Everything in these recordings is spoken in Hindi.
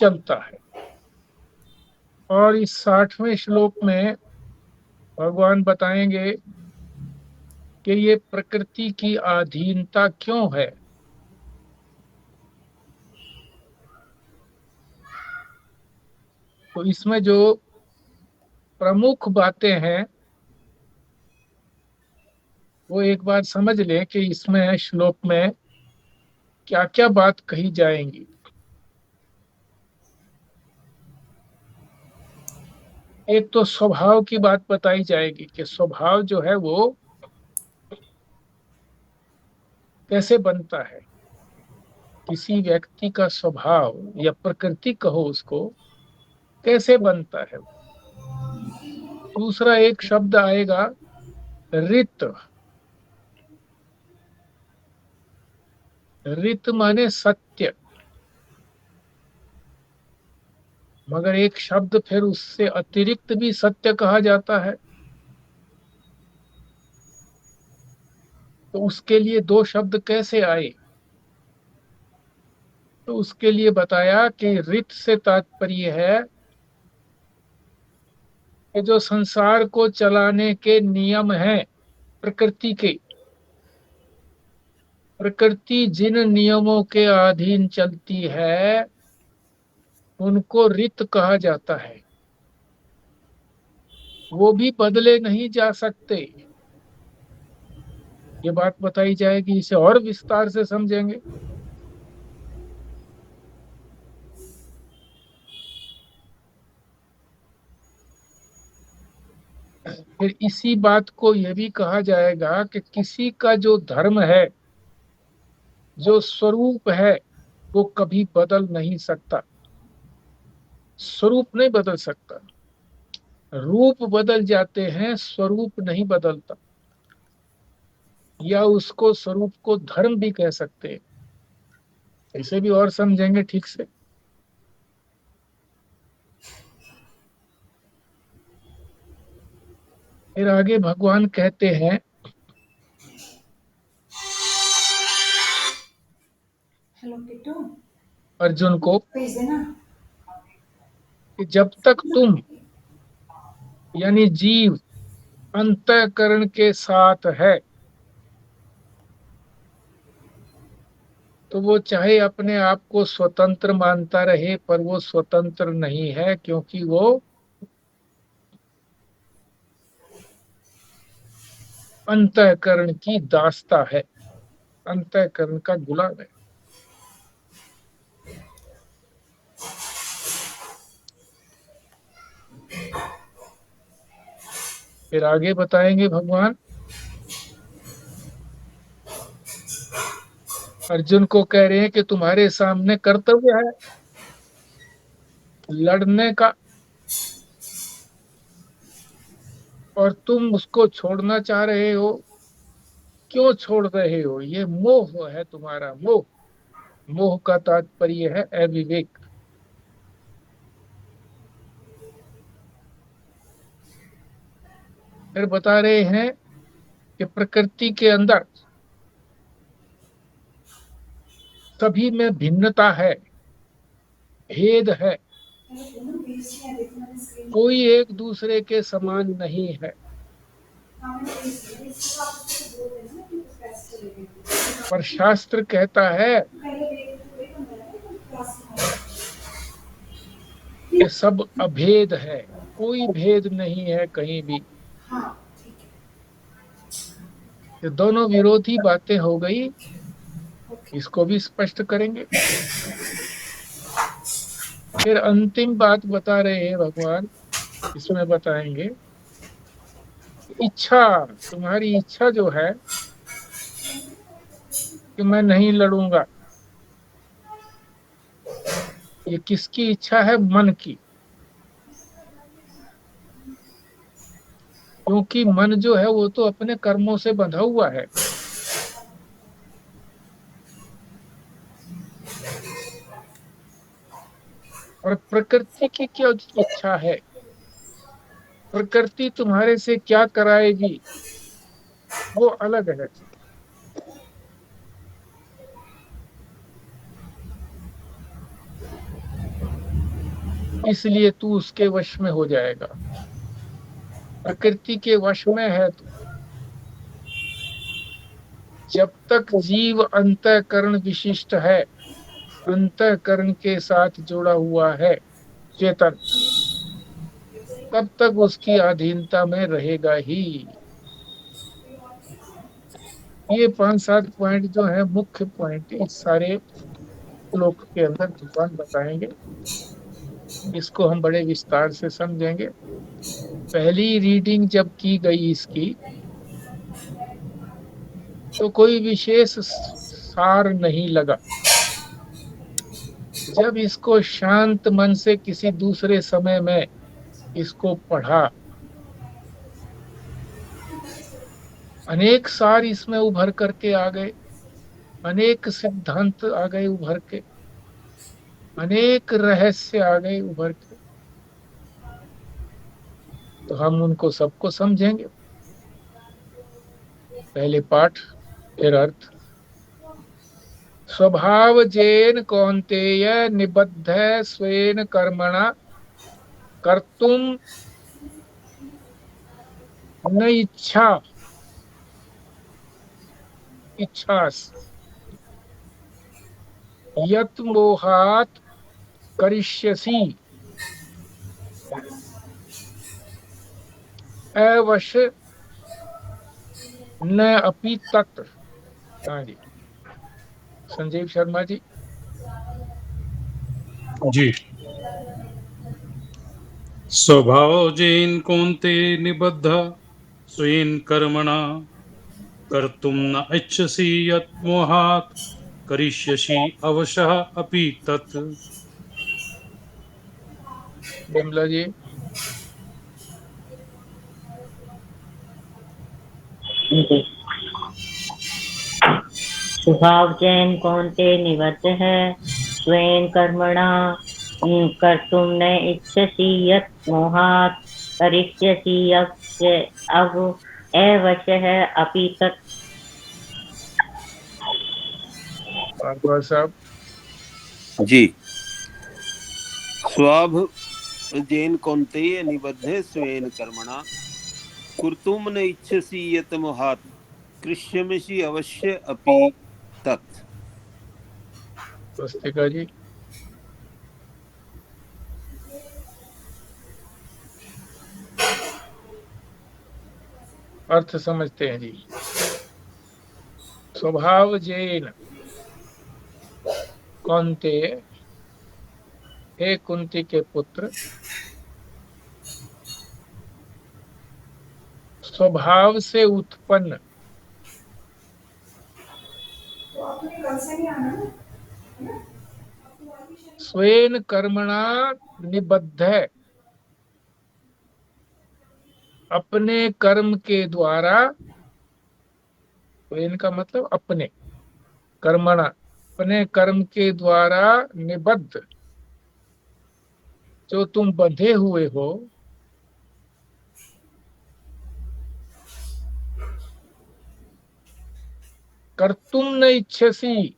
चलता है। और इस 60वें श्लोक में भगवान बताएंगे कि ये प्रकृति की अधीनता क्यों है। तो इसमें जो प्रमुख बातें हैं वो एक बार समझ लें कि इसमें श्लोक में क्या क्या बात कही जाएंगी। एक तो स्वभाव की बात बताई जाएगी कि स्वभाव जो है वो कैसे बनता है, किसी व्यक्ति का स्वभाव या प्रकृति कहो उसको, कैसे बनता है। दूसरा एक शब्द आएगा रित। रित माने सत्य, मगर एक शब्द फिर उससे अतिरिक्त भी सत्य कहा जाता है। तो उसके लिए दो शब्द कैसे आए, तो उसके लिए बताया कि रित से तात्पर्य है कि जो संसार को चलाने के नियम हैं प्रकृति के, प्रकृति जिन नियमों के अधीन चलती है उनको रित कहा जाता है। वो भी बदले नहीं जा सकते। ये बात बताई जाएगी, इसे और विस्तार से समझेंगे। फिर इसी बात को यह भी कहा जाएगा कि किसी का जो धर्म है, जो स्वरूप है, वो कभी बदल नहीं सकता। स्वरूप नहीं बदल सकता, रूप बदल जाते हैं, स्वरूप नहीं बदलता। या उसको स्वरूप को धर्म भी कह सकते हैं। इसे भी और समझेंगे ठीक से। फिर आगे भगवान कहते हैं हेलो किट्टू, अर्जुन को भेज देना। कि जब तक तुम यानी जीव अंतःकरण के साथ है तो वो चाहे अपने आप को स्वतंत्र मानता रहे, पर वो स्वतंत्र नहीं है, क्योंकि वो अंतःकरण की दासता है, अंतःकरण का गुलाम है। फिर आगे बताएंगे भगवान, अर्जुन को कह रहे हैं कि तुम्हारे सामने कर्तव्य है लड़ने का, और तुम उसको छोड़ना चाह रहे हो। क्यों छोड़ रहे हो? ये मोह है, तुम्हारा मोह। मोह का तात्पर्य है अविवेक। फिर बता रहे हैं कि प्रकृति के अंदर सभी में भिन्नता है, भेद है, हेलो भेज दिया, देखो मैंने स्क्रीन कोई एक दूसरे के समान नहीं है। हाँ मैंने भेज दिया, इसको आप उसको बोल देना कि कुछ पैसे चले गए। पर शास्त्र कहता है पहले देख तो वही बन रहा है ना क्लास में। कि सब अभेद है, कोई भेद नहीं है कहीं भी। हाँ ठीक है, ये दोनों विरोधी बातें हो गई, ओके। इसको भी स्पष्ट करेंगे। फिर अंतिम बात बता रहे हैं भगवान, इसमें बताएंगे इच्छा, तुम्हारी इच्छा जो है कि मैं नहीं लड़ूंगा, ये किसकी इच्छा है? मन की। क्योंकि मन जो है वो तो अपने कर्मों से बंधा हुआ है। और प्रकृति की क्या इच्छा है? प्रकृति तुम्हारे से क्या कराएगी वो अलग है। इसलिए तू उसके वश में हो जाएगा। प्रकृति के वश में है तू। जब तक जीव अंतःकरण विशिष्ट है, अंतःकरण के साथ जुड़ा हुआ है, चेतन, तब तक उसकी अधीनता में रहेगा ही। ये 5-7 पॉइंट जो है, मुख्य पॉइंट, इस सारे श्लोक के अंदर भगवान बताएंगे। इसको हम बड़े विस्तार से समझेंगे। पहली रीडिंग जब की गई इसकी, तो कोई विशेष सार नहीं लगा। जब इसको शांत मन से किसी दूसरे समय में इसको पढ़ा, अनेक सार इसमें उभर करके आ गए, अनेक सिद्धांत आ गए उभर के, अनेक रहस्य आ गए उभर के। तो हम उनको सबको समझेंगे। पहले पाठ, फिर अर्थ। स्वभाव जेन कौन्तेय निबद्ध स्वेन कर्मणा कर्तुम न इच्छा इच्छास यत मोहात करिष्यसि अवश न अपि तत्। हाँ जी, संजीव शर्मा जी। जी। स्वभावजेन कौन्ते निबद्ध स्वेन कर्मणा कर्तुं न इच्छसि यत् मोहात् करिष्यसि अवशः अपि तत्। बिमला जी। जी। स्वभाव जैन कौन्ते निबद्ध है स्वेन कर्मणा कर्तुं न इच्छसि यत् मोहात् करिष्यसि अब अवशः अपि तत्। भारद्वाज साहब। जी। स्वभावजेन कौन्तेय निबद्धे स्वेन कर्मणा कर्तुम न इच्छसि यत् मोहात् कृष्यमसि अवश्य अपि तत्। स्वस्तिका जी। अर्थ समझते हैं जी। स्वभाव जैन कौन्ते, हे कुंती के पुत्र, स्वभाव से उत्पन्न, तो अपने कल से नहीं आना ना, है ना? स्वेन कर्मणा निबद्ध, अपने कर्म के द्वारा, स्वेन का मतलब अपने, कर्मणा अपने कर्म के द्वारा निबद्ध, जो तुम बंधे हुए हो, कर्तुम न इच्छसि,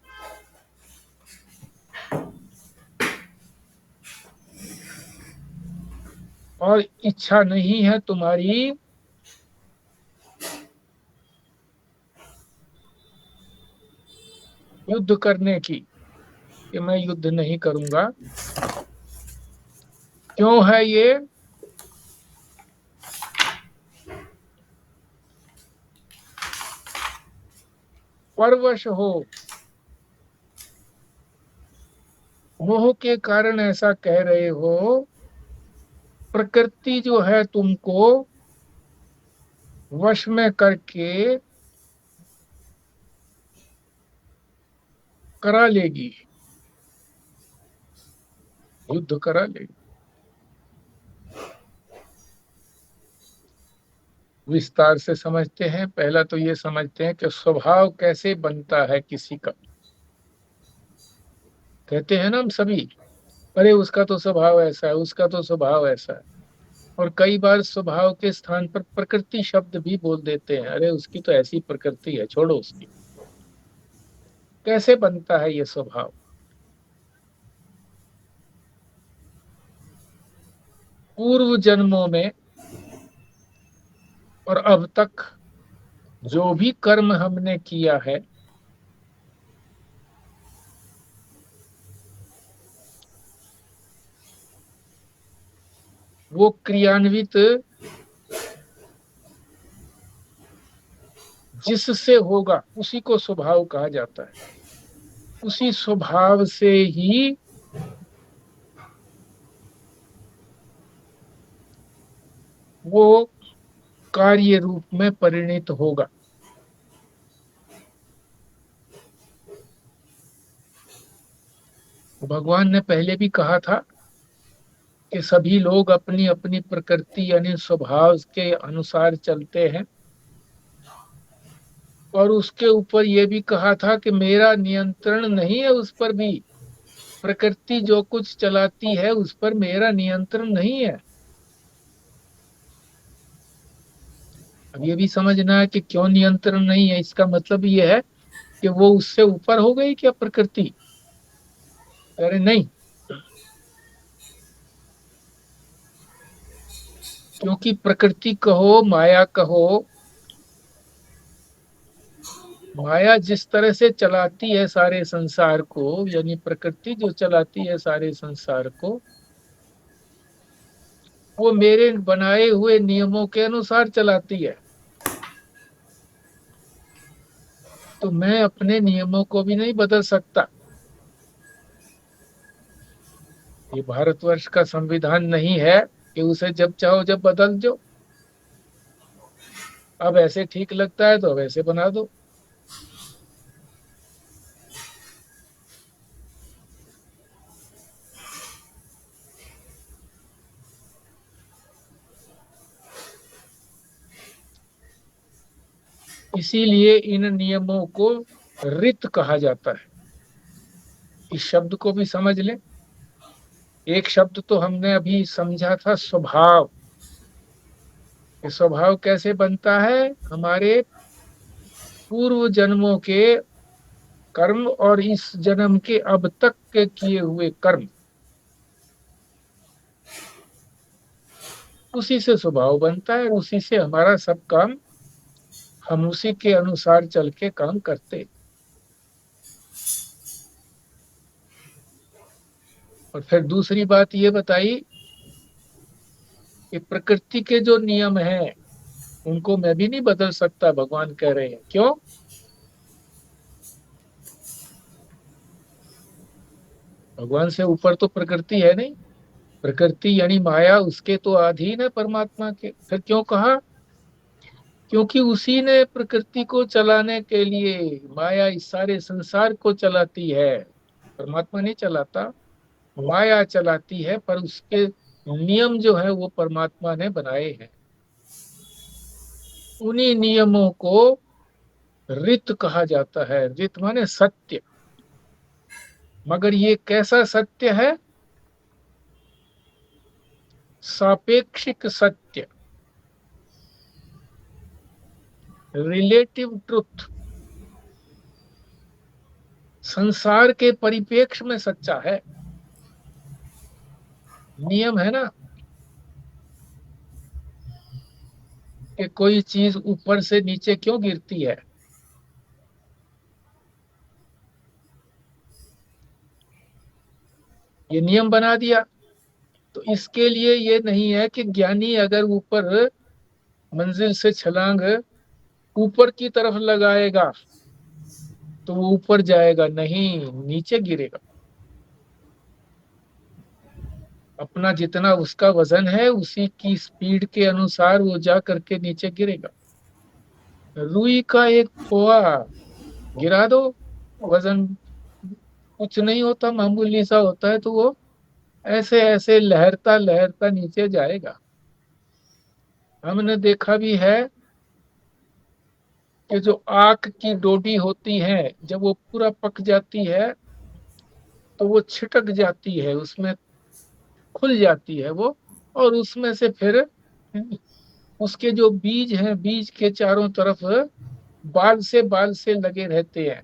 और इच्छा नहीं है तुम्हारी युद्ध करने की, कि मैं युद्ध नहीं करूंगा। क्यों है ये? परवश हो, मोह के कारण ऐसा कह रहे हो। प्रकृति जो है तुमको वश में करके करा लेगी, युद्ध करा लेगी। विस्तार से समझते हैं। पहला तो ये समझते हैं कि स्वभाव कैसे बनता है किसी का। कहते हैं ना हम सभी, अरे उसका तो स्वभाव ऐसा है, उसका तो स्वभाव ऐसा है। और कई बार स्वभाव के स्थान पर प्रकृति शब्द भी बोल देते हैं, अरे उसकी तो ऐसी प्रकृति है, छोड़ो उसकी। कैसे बनता है ये स्वभाव? पूर्व जन्मों में और अब तक जो भी कर्म हमने किया है वो क्रियान्वित जिससे होगा उसी को स्वभाव कहा जाता है। उसी स्वभाव से ही वो कार्य रूप में परिणित होगा। भगवान ने पहले भी कहा था कि सभी लोग अपनी अपनी प्रकृति यानी स्वभाव के अनुसार चलते हैं, और उसके ऊपर ये भी कहा था कि मेरा नियंत्रण नहीं है उस पर भी। प्रकृति जो कुछ चलाती है उस पर मेरा नियंत्रण नहीं है। अब ये भी समझना है कि क्यों नियंत्रण नहीं है। इसका मतलब ये है कि वो उससे ऊपर हो गई क्या प्रकृति? अरे नहीं, क्योंकि प्रकृति कहो माया कहो, माया जिस तरह से चलाती है सारे संसार को, यानी प्रकृति जो चलाती है सारे संसार को, वो मेरे बनाए हुए नियमों के अनुसार चलाती है। तो मैं अपने नियमों को भी नहीं बदल सकता। ये भारतवर्ष का संविधान नहीं है कि उसे जब चाहो जब बदल दो। अब ऐसे ठीक लगता है तो अब ऐसे बना दो। इसीलिए इन नियमों को रित कहा जाता है। इस शब्द को भी समझ लें। एक शब्द तो हमने अभी समझा था स्वभाव। ये स्वभाव कैसे बनता है? हमारे पूर्व जन्मों के कर्म और इस जन्म के अब तक के किए हुए कर्म, उसी से स्वभाव बनता है। उसी से हमारा सब काम, हम उसी के अनुसार चल के काम करते। और फिर दूसरी बात ये बताई कि प्रकृति के जो नियम हैं उनको मैं भी नहीं बदल सकता, भगवान कह रहे हैं। क्यों? भगवान से ऊपर तो प्रकृति है नहीं। प्रकृति यानी माया उसके तो अधीन है परमात्मा के। फिर क्यों कहा? क्योंकि उसी ने प्रकृति को चलाने के लिए, माया इस सारे संसार को चलाती है, परमात्मा नहीं चलाता, माया चलाती है। पर उसके नियम जो है वो परमात्मा ने बनाए हैं। उन्हीं नियमों को रित कहा जाता है। रित माने सत्य। मगर ये कैसा सत्य है? सापेक्षिक सत्य, रिलेटिव ट्रुथ। संसार के परिप्रेक्ष्य में सच्चा है। नियम है ना कि कोई चीज ऊपर से नीचे क्यों गिरती है? ये नियम बना दिया। तो इसके लिए ये नहीं है कि ज्ञानी अगर ऊपर मंजिल से छलांग ऊपर की तरफ लगाएगा तो वो ऊपर जाएगा, नहीं, नीचे गिरेगा। अपना जितना उसका वजन है उसी की स्पीड के अनुसार वो जा करके नीचे गिरेगा। रुई का एक खोआ गिरा दो, वजन कुछ नहीं होता, मामूली सा होता है, तो वो ऐसे ऐसे लहरता लहरता नीचे जाएगा। हमने देखा भी है कि जो आक की डोडी होती है जब वो पूरा पक जाती है तो वो छिटक जाती है, उसमें खुल जाती है वो, और उसमें से फिर उसके जो बीज हैं, बीज के चारों तरफ बाल से लगे रहते हैं।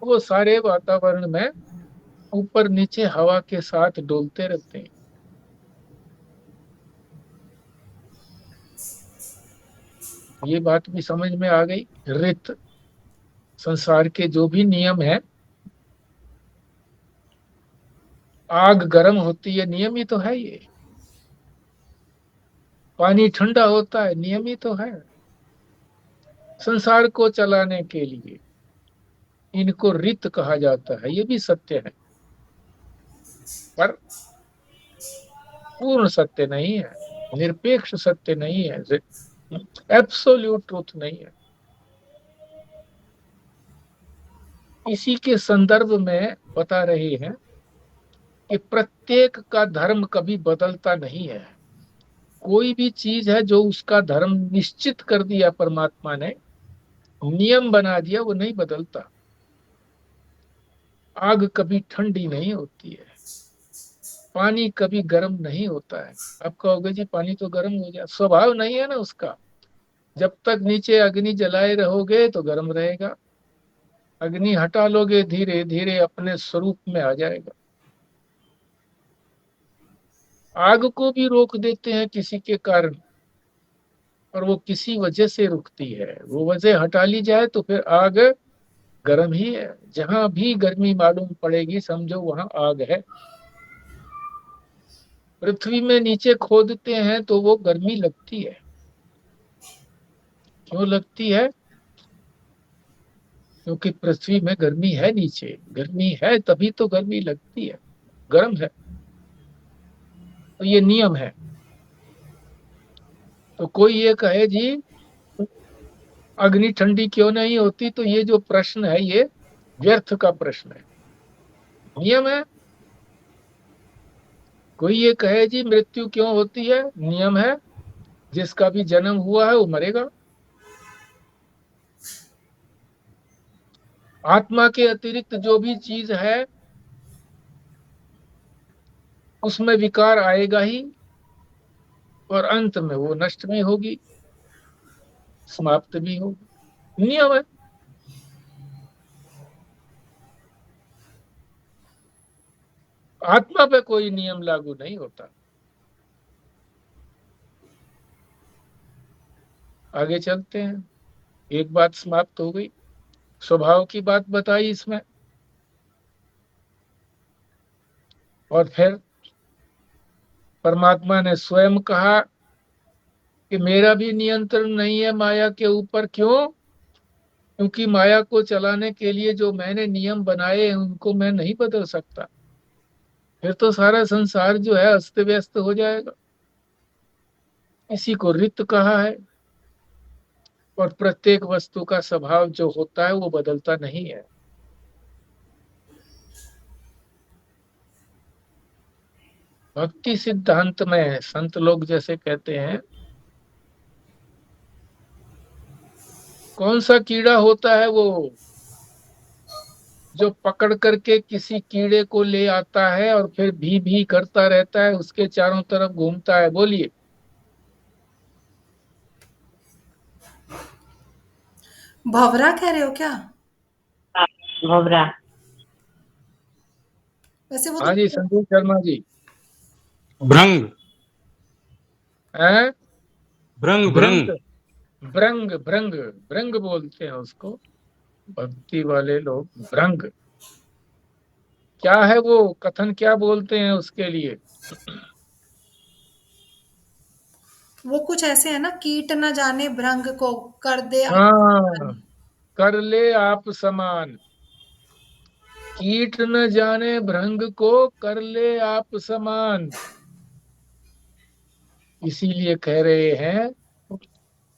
वो सारे वातावरण में ऊपर नीचे हवा के साथ डोलते रहते हैं। ये बात भी समझ में आ गई। ऋत, संसार के जो भी नियम है, आग गर्म होती है, नियम ही तो है ये। पानी ठंडा होता है, नियम ही तो है। संसार को चलाने के लिए इनको ऋत कहा जाता है, ये भी सत्य है, पर पूर्ण सत्य नहीं है, निरपेक्ष सत्य नहीं है, एब्सोल्यूट ट्रूथ नहीं है। इसी के संदर्भ में बता रहे हैं कि प्रत्येक का धर्म कभी बदलता नहीं है। कोई भी चीज है जो उसका धर्म निश्चित कर दिया परमात्मा ने, नियम बना दिया, वो नहीं बदलता। आग कभी ठंडी नहीं होती है, पानी कभी गर्म नहीं होता है। आप कहोगे जी पानी तो गर्म हो जाए, स्वभाव नहीं है ना उसका। जब तक नीचे अग्नि जलाए रहोगे तो गर्म रहेगा, अग्नि हटा लोगे धीरे धीरे अपने स्वरूप में आ जाएगा। आग को भी रोक देते हैं किसी के कारण, और वो किसी वजह से रुकती है, वो वजह हटा ली जाए तो फिर आग गर्म ही है। जहां भी गर्मी मालूम पड़ेगी समझो वहां आग है। पृथ्वी में नीचे खोदते हैं तो वो गर्मी लगती है। क्यों लगती है? क्योंकि पृथ्वी में गर्मी है, नीचे गर्मी है तभी तो गर्मी लगती है, गर्म है। तो ये नियम है। तो कोई ये कहे जी अग्नि ठंडी क्यों नहीं होती, तो ये जो प्रश्न है ये व्यर्थ का प्रश्न है, नियम है। कोई ये कहे जी मृत्यु क्यों होती है, नियम है, जिसका भी जन्म हुआ है वो मरेगा। आत्मा के अतिरिक्त जो भी चीज है उसमें विकार आएगा ही, और अंत में वो नष्ट भी होगी, समाप्त भी होगी, नियम है। आत्मा पे कोई नियम लागू नहीं होता। आगे चलते हैं। एक बात समाप्त हो गई, स्वभाव की बात बताई इसमें, और फिर परमात्मा ने स्वयं कहा कि मेरा भी नियंत्रण नहीं है माया के ऊपर। क्यों? क्योंकि माया को चलाने के लिए जो मैंने नियम बनाए हैं उनको मैं नहीं बदल सकता। फिर तो सारा संसार जो है अस्त व्यस्त हो जाएगा। इसी को रित कहा है। और प्रत्येक वस्तु का स्वभाव जो होता है वो बदलता नहीं है। भक्ति सिद्धांत में संत लोग जैसे कहते हैं, कौन सा कीड़ा होता है वो जो पकड़ करके किसी कीड़े को ले आता है और फिर भी करता रहता है, उसके चारों तरफ घूमता है? बोलिए। भवरा कह रहे हो क्या? भवरा। वैसे वो हाँ जी, तो संदीप शर्मा जी। भ्रंग। हैं? भ्रंग भृंग, भ्रंग। भृंग, भृंग, भृंग बोलते हैं उसको भक्ति वाले लोग, भृंग। क्या है वो कथन, क्या बोलते हैं उसके लिए? वो कुछ ऐसे है ना, कीट न जाने भृंग को कर दे हाँ, आत्मन। कर ले आप समान। कीट न जाने भृंग को कर ले आप समान। इसीलिए कह रहे हैं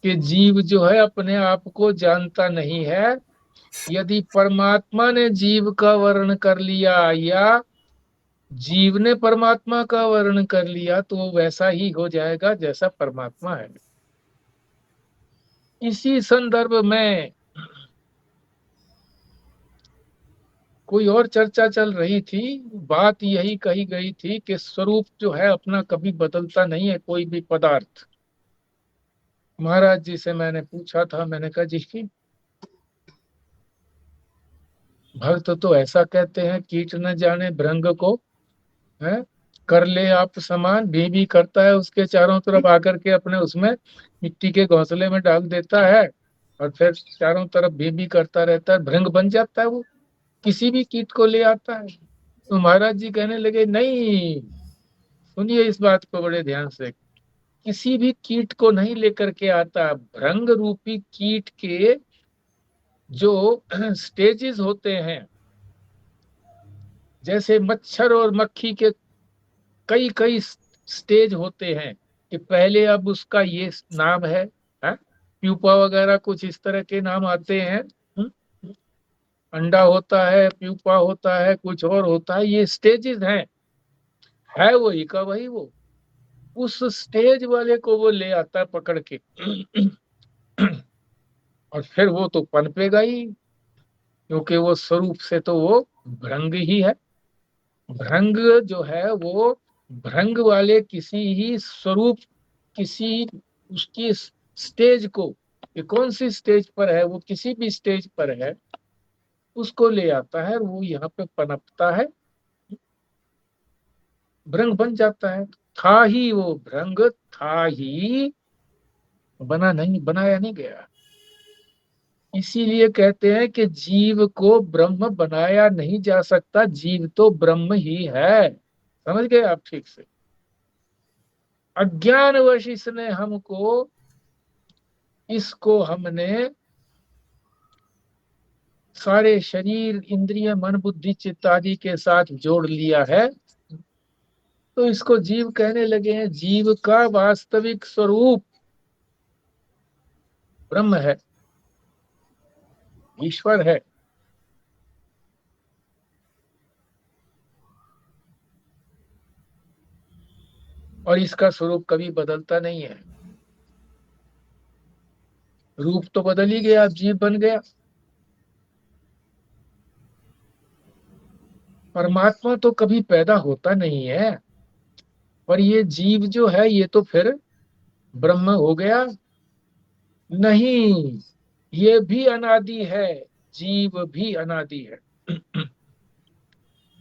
कि जीव जो है अपने आप को जानता नहीं है। यदि परमात्मा ने जीव का वर्ण कर लिया या जीव ने परमात्मा का वर्ण कर लिया तो वो वैसा ही हो जाएगा जैसा परमात्मा है। इसी संदर्भ में कोई और चर्चा चल रही थी, बात यही कही गई थी कि स्वरूप जो है अपना कभी बदलता नहीं है कोई भी पदार्थ। महाराज जी से मैंने पूछा था, मैंने कहा जी भक्त तो ऐसा कहते हैं कीट न जाने भृंग को है कर ले आप समान, भी करता है, उसके चारों तरफ आकर के अपने उसमें मिट्टी के घोंसले में डाल देता है और फिर चारों तरफ भी करता रहता है, भृंग बन जाता है वो, किसी भी कीट को ले आता है। तो महाराज जी कहने लगे नहीं, सुनिए इस बात को बड़े ध्यान से, किसी भी कीट को नहीं लेकर के आता, भृंग रूपी कीट के जो स्टेजेस होते हैं, जैसे मच्छर और मक्खी के कई कई स्टेज होते हैं कि पहले अब उसका ये नाम है? प्यूपा वगैरह कुछ इस तरह के नाम आते हैं। अंडा होता है, प्यूपा होता है, कुछ और होता है, ये स्टेजेस हैं। है वही का वही वो, उस स्टेज वाले को वो ले आता है पकड़ के और फिर वो तो पनपेगा ही, क्योंकि वो स्वरूप से तो वो भृंग ही है। भृंग जो है वो भृंग वाले किसी ही स्वरूप, किसी उसकी स्टेज को, ये कौन सी स्टेज पर है, वो किसी भी स्टेज पर है, उसको ले आता है, वो यहाँ पे पनपता है, भृंग बन जाता है। था ही वो भृंग, था ही, बना नहीं, बनाया नहीं गया। इसीलिए कहते हैं कि जीव को ब्रह्म बनाया नहीं जा सकता, जीव तो ब्रह्म ही है। समझ गए आप ठीक से? अज्ञानवश इसने हमको, इसको हमने सारे शरीर इंद्रिय मन बुद्धि चित्त आदि के साथ जोड़ लिया है, तो इसको जीव कहने लगे हैं। जीव का वास्तविक स्वरूप ब्रह्म है, ईश्वर है। और इसका स्वरूप कभी बदलता नहीं है। रूप तो बदल ही गया, जीव बन गया। परमात्मा तो कभी पैदा होता नहीं है, पर ये जीव जो है ये तो फिर ब्रह्म हो गया नहीं, ये भी अनादि है, जीव भी अनादि है।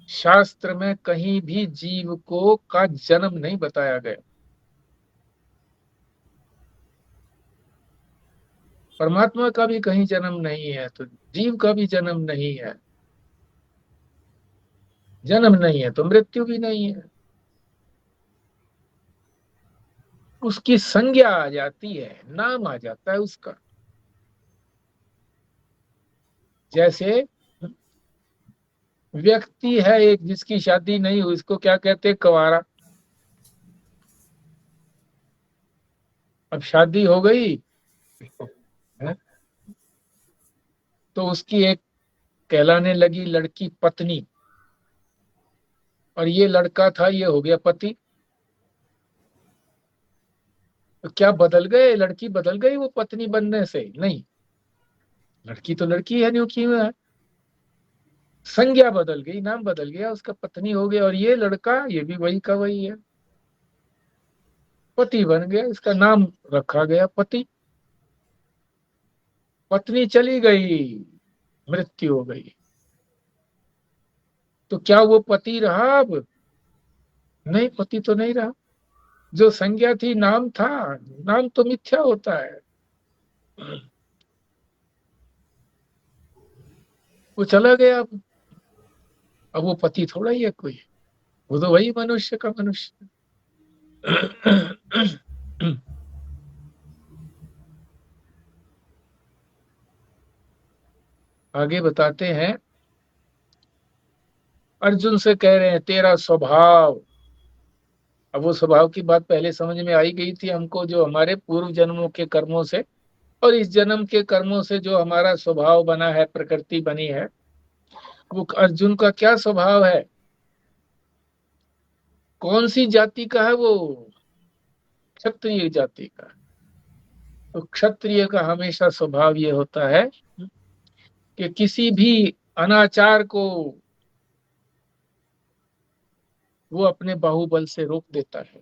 शास्त्र में कहीं भी जीव को का जन्म नहीं बताया गया। परमात्मा का भी कहीं जन्म नहीं है, तो जीव का भी जन्म नहीं है। जन्म नहीं है तो मृत्यु भी नहीं है। उसकी संज्ञा आ जाती है, नाम आ जाता है उसका। जैसे व्यक्ति है एक जिसकी शादी नहीं हुई, इसको क्या कहते हैं? कुंवारा। अब शादी हो गई है, तो उसकी एक कहलाने लगी लड़की पत्नी, और ये लड़का था, ये हो गया पति। तो क्या बदल गए? लड़की बदल गई वो पत्नी बनने से? नहीं, लड़की तो लड़की है, न्यू क्यों है, संज्ञा बदल गई, नाम बदल गया, उसका पत्नी हो गया। और ये लड़का, ये भी वही का वही है, पति बन गया, इसका नाम रखा गया पति। पत्नी चली गई, मृत्यु हो गई, तो क्या वो पति रहा अब? नहीं, पति तो नहीं रहा। जो संज्ञा थी, नाम था, नाम तो मिथ्या होता है, वो चला गया। अब वो पति थोड़ा ही है कोई, वो तो वही मनुष्य का मनुष्य। आगे बताते हैं, अर्जुन से कह रहे हैं तेरा स्वभाव। अब वो स्वभाव की बात पहले समझ में आई गई थी हमको, जो हमारे पूर्व जन्मों के कर्मों से और इस जन्म के कर्मों से जो हमारा स्वभाव बना है, प्रकृति बनी है। वो अर्जुन का क्या स्वभाव है, कौन सी जाति का है वो? क्षत्रिय जाति का। तो क्षत्रिय का हमेशा स्वभाव ये होता है कि किसी भी अनाचार को वो अपने बाहुबल से रोक देता है,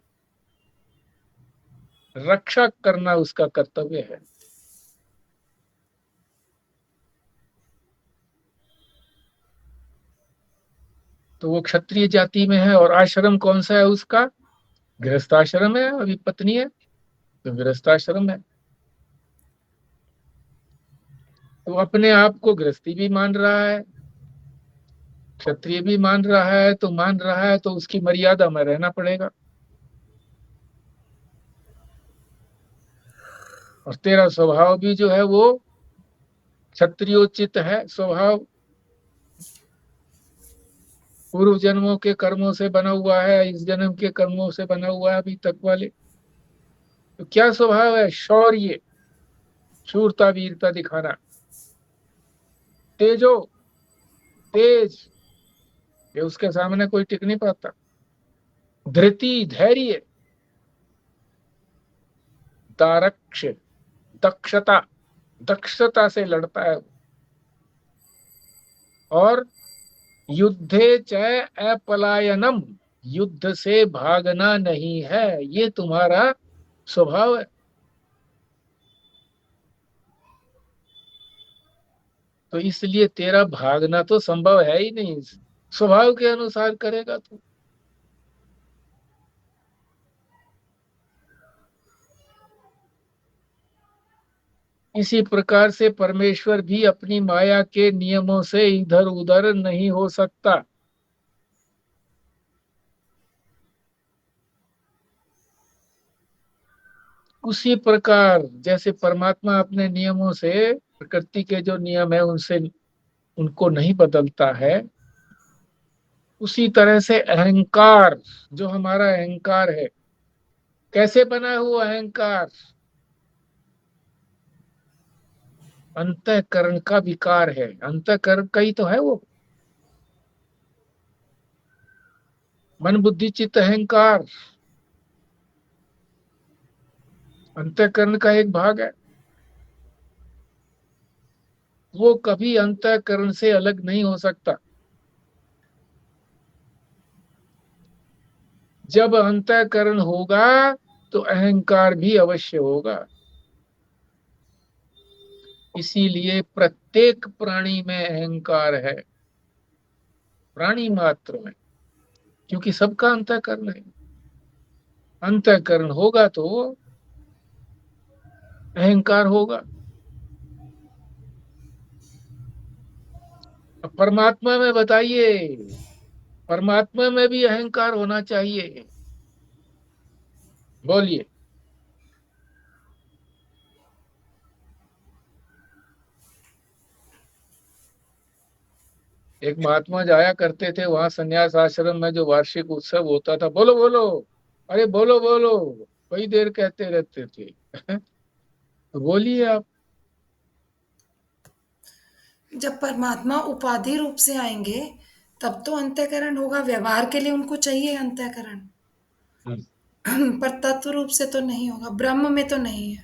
रक्षा करना उसका कर्तव्य है। तो वो क्षत्रिय जाति में है। और आश्रम कौन सा है उसका? गृहस्थाश्रम है। अभी पत्नी है तो गृहस्थाश्रम है। तो अपने आप को गृहस्थी भी मान रहा है, क्षत्रिय भी मान रहा है, तो मान रहा है तो उसकी मर्यादा में रहना पड़ेगा। और तेरा स्वभाव भी जो है वो क्षत्रियोचित है स्वभाव, पूर्व जन्मों के कर्मों से बना हुआ है, इस जन्म के कर्मों से बना हुआ है अभी तक वाले। तो क्या स्वभाव है? शौर्य, शूरता वीरता दिखाना, तेजो, तेज, ये उसके सामने कोई टिक नहीं पाता। धृति, धैर्य, दारक्ष, दक्षता, दक्षता से लड़ता है। और युद्धे च अपलायनम, युद्ध से भागना नहीं है, ये तुम्हारा स्वभाव है। तो इसलिए तेरा भागना तो संभव है ही नहीं, स्वभाव के अनुसार करेगा तो। इसी प्रकार से परमेश्वर भी अपनी माया के नियमों से इधर उधर नहीं हो सकता। उसी प्रकार जैसे परमात्मा अपने नियमों से, प्रकृति के जो नियम है उनसे, उनको नहीं बदलता है, उसी तरह से अहंकार, जो हमारा अहंकार है, कैसे बना हुआ अहंकार? अंतःकरण का विकार है, अंतःकरण का ही तो है वो, मन बुद्धि चित्त अहंकार अंतःकरण का एक भाग है। वो कभी अंतःकरण से अलग नहीं हो सकता। जब अंतःकरण होगा तो अहंकार भी अवश्य होगा। इसीलिए प्रत्येक प्राणी में अहंकार है, प्राणी मात्र में, क्योंकि सबका अंतःकरण है। अंतःकरण होगा तो अहंकार होगा। अब परमात्मा में बताइए, परमात्मा में भी अहंकार होना चाहिए। बोलिए। एक महात्मा जाया करते थे वहां संन्यास आश्रम में, जो वार्षिक उत्सव होता था, बोलो बोलो, अरे बोलो बोलो, कई देर कहते रहते थे। तो बोलिए आप। जब परमात्मा उपाधि रूप से आएंगे तब तो अंतःकरण होगा, व्यवहार के लिए उनको चाहिए अंतःकरण। पर तत्व रूप से तो नहीं होगा, ब्रह्म में तो नहीं है।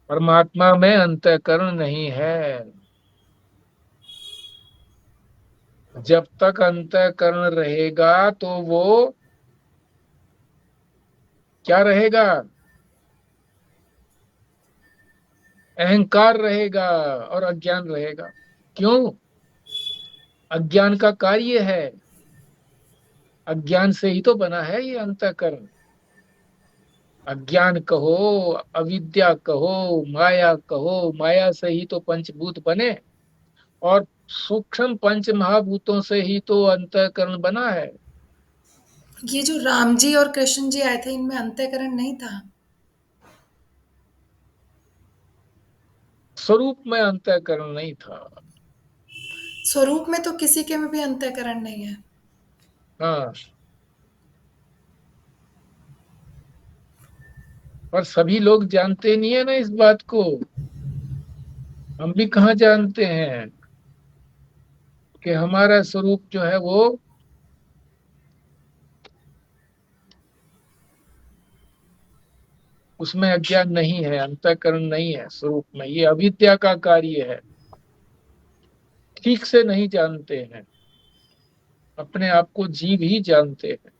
परमात्मा में अंतःकरण नहीं है। जब तक अंतःकरण रहेगा तो वो क्या रहेगा? अहंकार रहेगा और अज्ञान रहेगा। क्यों? अज्ञान का कार्य है, अज्ञान से ही तो बना है ये अंतःकरण। अज्ञान कहो, अविद्या कहो, माया कहो, माया से ही तो पंचभूत बने, और सूक्ष्म पंच महाभूतों से ही तो अंतःकरण बना है। ये जो राम जी और कृष्ण जी आए थे, इनमें अंतःकरण नहीं था? स्वरूप में अंतःकरण नहीं था। स्वरूप में तो किसी के में भी अंतःकरण नहीं है। हाँ, पर सभी लोग जानते नहीं है ना इस बात को। हम भी कहाँ जानते हैं कि हमारा स्वरूप जो है वो, उसमें अज्ञान नहीं है, अंतःकरण नहीं है स्वरूप में, ये अविद्या का कार्य है। ठीक से नहीं जानते हैं, अपने आप को जीव ही जानते हैं।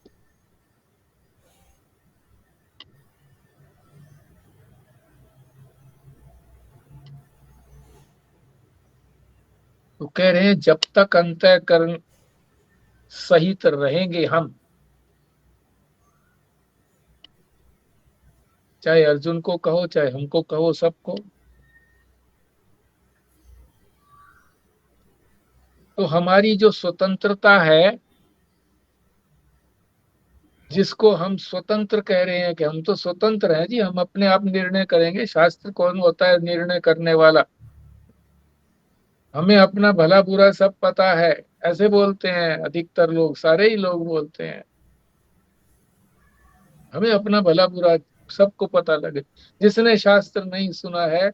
तो कह रहे हैं जब तक अंतःकरण सहित रहेंगे हम, चाहे अर्जुन को कहो चाहे हमको कहो, सबको, तो हमारी जो स्वतंत्रता है, जिसको हम स्वतंत्र कह रहे हैं कि हम तो स्वतंत्र हैं जी, हम अपने आप निर्णय करेंगे, शास्त्र कौन होता है निर्णय करने वाला, हमें अपना भला बुरा सब पता है, ऐसे बोलते हैं अधिकतर लोग, सारे ही लोग बोलते हैं हमें अपना भला बुरा सबको पता लगे। जिसने शास्त्र नहीं सुना है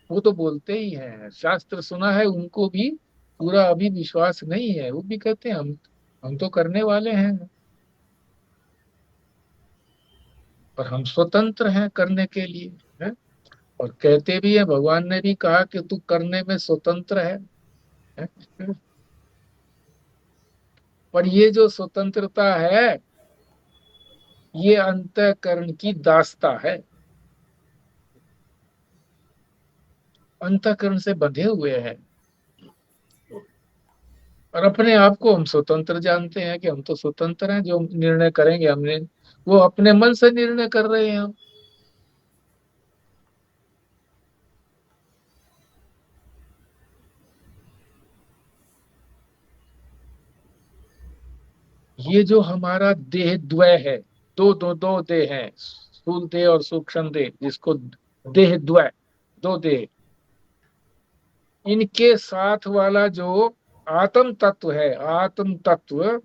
वो तो बोलते ही हैं, शास्त्र सुना है उनको भी पूरा अभी विश्वास नहीं है, वो भी कहते हैं हम तो करने वाले हैं, पर हम स्वतंत्र हैं करने के लिए, है? और कहते भी है, भगवान ने भी कहा कि तू करने में स्वतंत्र है? पर ये जो स्वतंत्रता है ये अंतःकरण की दास्ता है, अंतःकरण से बंधे हुए हैं, और अपने आप को हम स्वतंत्र जानते हैं कि हम तो स्वतंत्र हैं, जो निर्णय करेंगे हमने, वो अपने मन से निर्णय कर रहे हैं हम। ये जो हमारा देह द्वय है, दो देह हैं, स्थूल देह और सूक्ष्म देह, जिसको देह द्वय, दो देह, इनके साथ वाला जो आत्म तत्व है, आत्म तत्व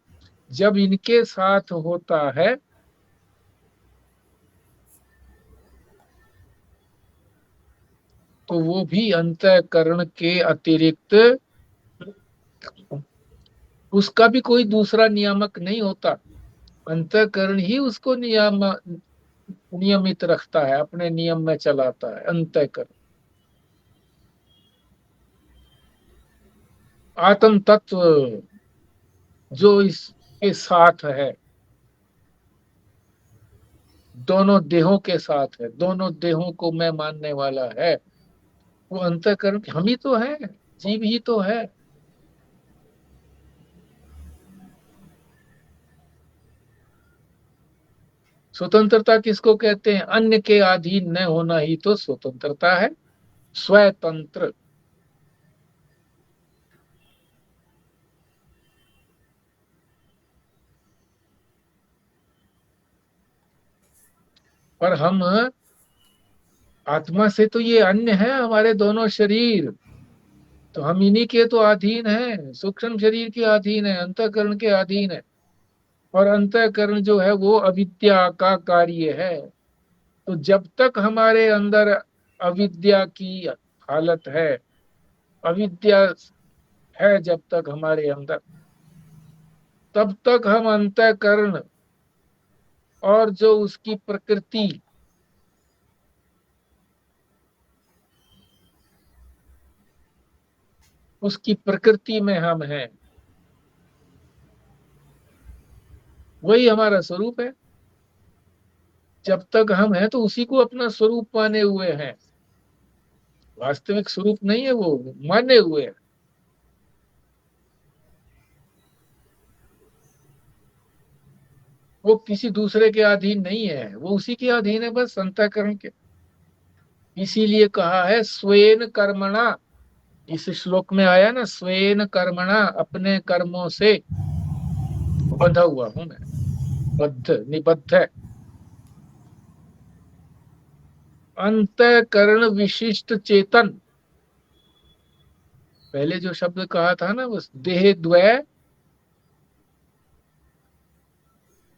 जब इनके साथ होता है तो वो भी अंतःकरण के अतिरिक्त उसका भी कोई दूसरा नियामक नहीं होता, अंतःकरण ही उसको नियमित रखता है, अपने नियम में चलाता है अंतःकरण। आत्म तत्व जो इसके साथ है, दोनों देहों के साथ है, दोनों देहों को मैं मानने वाला है, वो अंतःकरण हम ही तो है, जीव ही तो है। स्वतंत्रता किसको कहते हैं? अन्य के अधीन न होना ही तो स्वतंत्रता है, स्वतंत्र। पर हम आत्मा से तो ये अन्य है, हमारे दोनों शरीर तो हम इन्हीं के तो अधीन है, सूक्ष्म शरीर के अधीन है, अंतःकरण के अधीन है, और अंतःकरण जो है वो अविद्या का कार्य है। तो जब तक हमारे अंदर अविद्या की हालत है, अविद्या है जब तक हमारे अंदर, तब तक हम अंतःकरण और जो उसकी प्रकृति, उसकी प्रकृति में हम हैं, वही हमारा स्वरूप है। जब तक हम हैं तो उसी को अपना स्वरूप माने हुए हैं, वास्तविक स्वरूप नहीं है, वो माने हुए हैं। वो किसी दूसरे के अधीन नहीं है, वो उसी के अधीन है, बस अंतःकरण के। इसीलिए कहा है स्वेन कर्मणा, इस श्लोक में आया ना, स्वेन कर्मणा, अपने कर्मों से बंधा हुआ हूं मैं, बद्ध निबद्ध है। अंतःकरण विशिष्ट चेतन, पहले जो शब्द कहा था ना, बस देह द्वय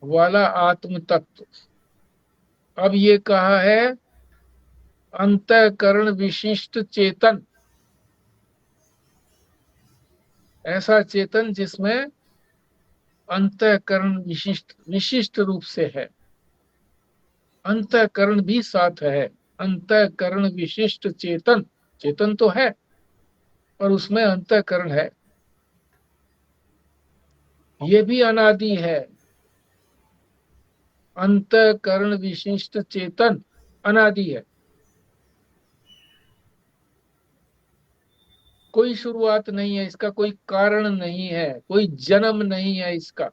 वाला आत्म तत्व, अब ये कहा है अंतःकरण विशिष्ट चेतन, ऐसा चेतन जिसमें अंतःकरण विशिष्ट विशिष्ट रूप से है, अंतःकरण भी साथ है, अंतःकरण विशिष्ट चेतन, चेतन तो है और उसमें अंतःकरण है, ये भी अनादि है। अंतःकरण विशिष्ट चेतन अनादि है। कोई शुरुआत नहीं है इसका, कोई कारण नहीं है, कोई जन्म नहीं है इसका।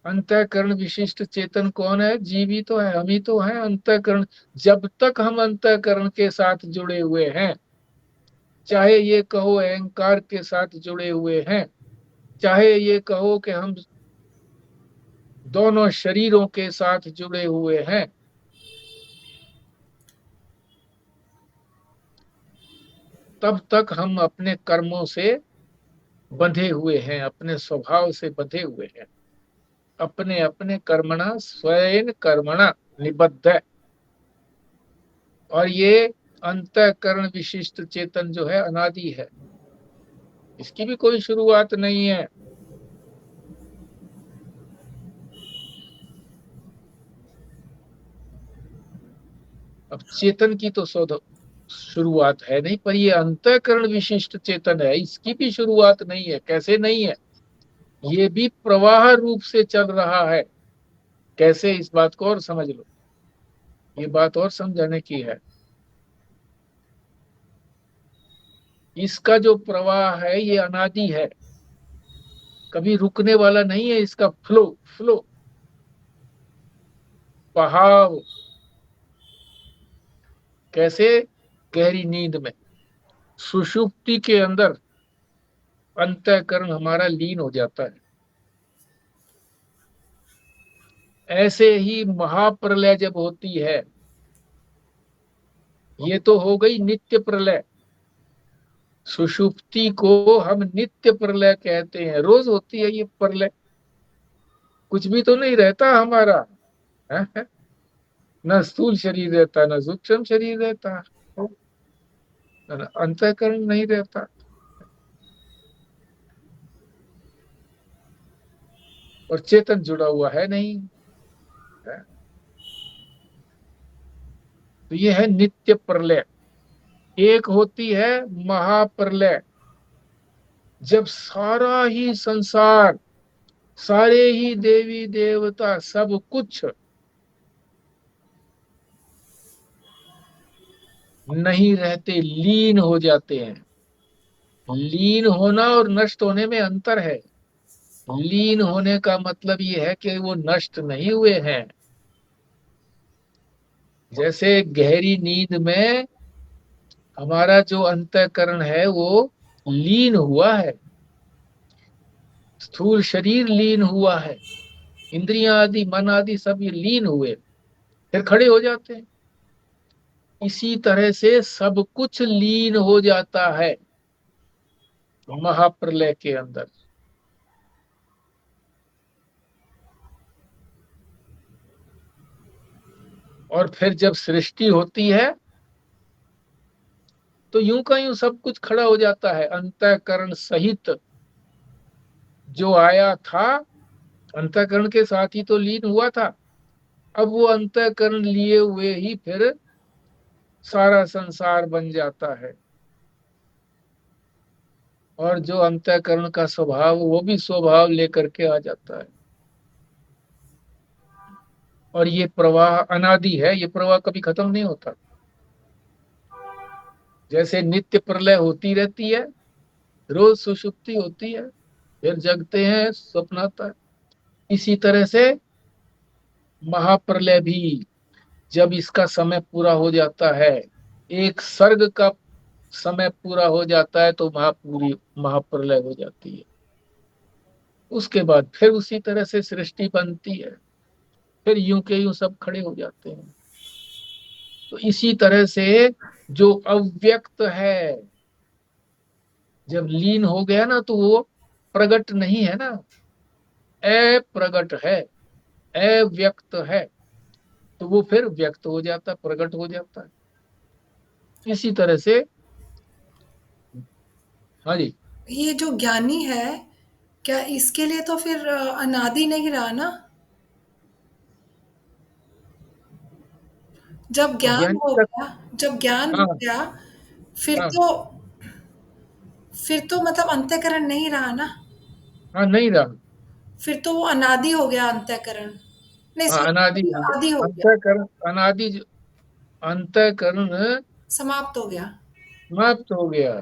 अंतःकरण विशिष्ट चेतन कौन है? जीव ही तो है, हम ही तो हैं अंतःकरण। जब तक हम अंतःकरण के साथ जुड़े हुए हैं, चाहे ये कहो अहंकार के साथ जुड़े हुए हैं, चाहे ये कहो कि हम दोनों शरीरों के साथ जुड़े हुए हैं, तब तक हम अपने कर्मों से बंधे हुए हैं, अपने स्वभाव से बंधे हुए हैं। अपने अपने कर्मणा स्वयं कर्मणा निबद्ध है। और ये अंतःकरण विशिष्ट चेतन जो है अनादि है, इसकी भी कोई शुरुआत नहीं है। अब चेतन की तो शुरुआत है नहीं, पर ये अंतःकरण विशिष्ट चेतन है, इसकी भी शुरुआत नहीं है। कैसे नहीं है? ये भी प्रवाह रूप से चल रहा है। कैसे? इस बात को और समझ लो, ये बात और समझाने की है। इसका जो प्रवाह है ये अनादि है, कभी रुकने वाला नहीं है। इसका फ्लो फ्लो बहाव। कैसे? गहरी नींद में, सुषुप्ति के अंदर अंतःकरण हमारा लीन हो जाता है। ऐसे ही महाप्रलय जब होती है, ये तो हो गई नित्य प्रलय। सुषुप्ति को हम नित्य प्रलय कहते हैं, रोज होती है ये प्रलय। कुछ भी तो नहीं रहता हमारा, है? न स्थूल शरीर रहता, न सूक्ष्म शरीर रहता, न अंतःकरण नहीं रहता। और चेतन जुड़ा हुआ है नहीं, है? तो ये है नित्य प्रलय। एक होती है महाप्रलय, जब सारा ही संसार, सारे ही देवी देवता, सब कुछ नहीं रहते, लीन हो जाते हैं। लीन होना और नष्ट होने में अंतर है। लीन होने का मतलब ये है कि वो नष्ट नहीं हुए हैं। जैसे गहरी नींद में हमारा जो अंतःकरण है वो लीन हुआ है, स्थूल शरीर लीन हुआ है, इंद्रियां आदि मन आदि सब ये लीन हुए, फिर खड़े हो जाते हैं। इसी तरह से सब कुछ लीन हो जाता है महाप्रलय के अंदर। और फिर जब सृष्टि होती है तो यूं का यूं सब कुछ खड़ा हो जाता है। अंतःकरण सहित जो आया था, अंतःकरण के साथ ही तो लीन हुआ था, अब वो अंतःकरण लिए हुए ही फिर सारा संसार बन जाता है। और जो अंतःकरण का स्वभाव, वो भी स्वभाव लेकर के आ जाता है। और ये प्रवाह अनादि है, ये प्रवाह कभी खत्म नहीं होता। जैसे नित्य प्रलय होती रहती है, रोज सुषुप्ति होती है, फिर जगते हैं, स्वप्न आता है। इसी तरह से महाप्रलय भी जब इसका समय पूरा हो जाता है, एक सर्ग का समय पूरा हो जाता है, तो महापूरी महाप्रलय हो जाती है। उसके बाद फिर उसी तरह से सृष्टि बनती है, फिर यूं के यूं सब खड़े हो जाते हैं। तो इसी तरह से जो अव्यक्त है, जब लीन हो गया ना, तो वो प्रगट नहीं है ना, अप्रगट है, अव्यक्त है, तो वो फिर व्यक्त हो जाता, प्रकट हो जाता है। इसी तरह से। हाँ जी। ये जो ज्ञानी है, क्या इसके लिए तो फिर अनादि नहीं रहा ना? जब ज्ञान अज्ञानी हो तक। गया, जब ज्ञान हो हाँ गया, फिर हाँ तो फिर तो मतलब अंतःकरण नहीं रहा ना? हाँ, नहीं रहा। फिर तो वो अनादि हो गया अंतःकरण। नहीं हाँ, अनादि, सॉरी, आदि हो गया, अंतःकरण अनादि, अंतःकरण समाप्त हो गया। समाप्त हो गया।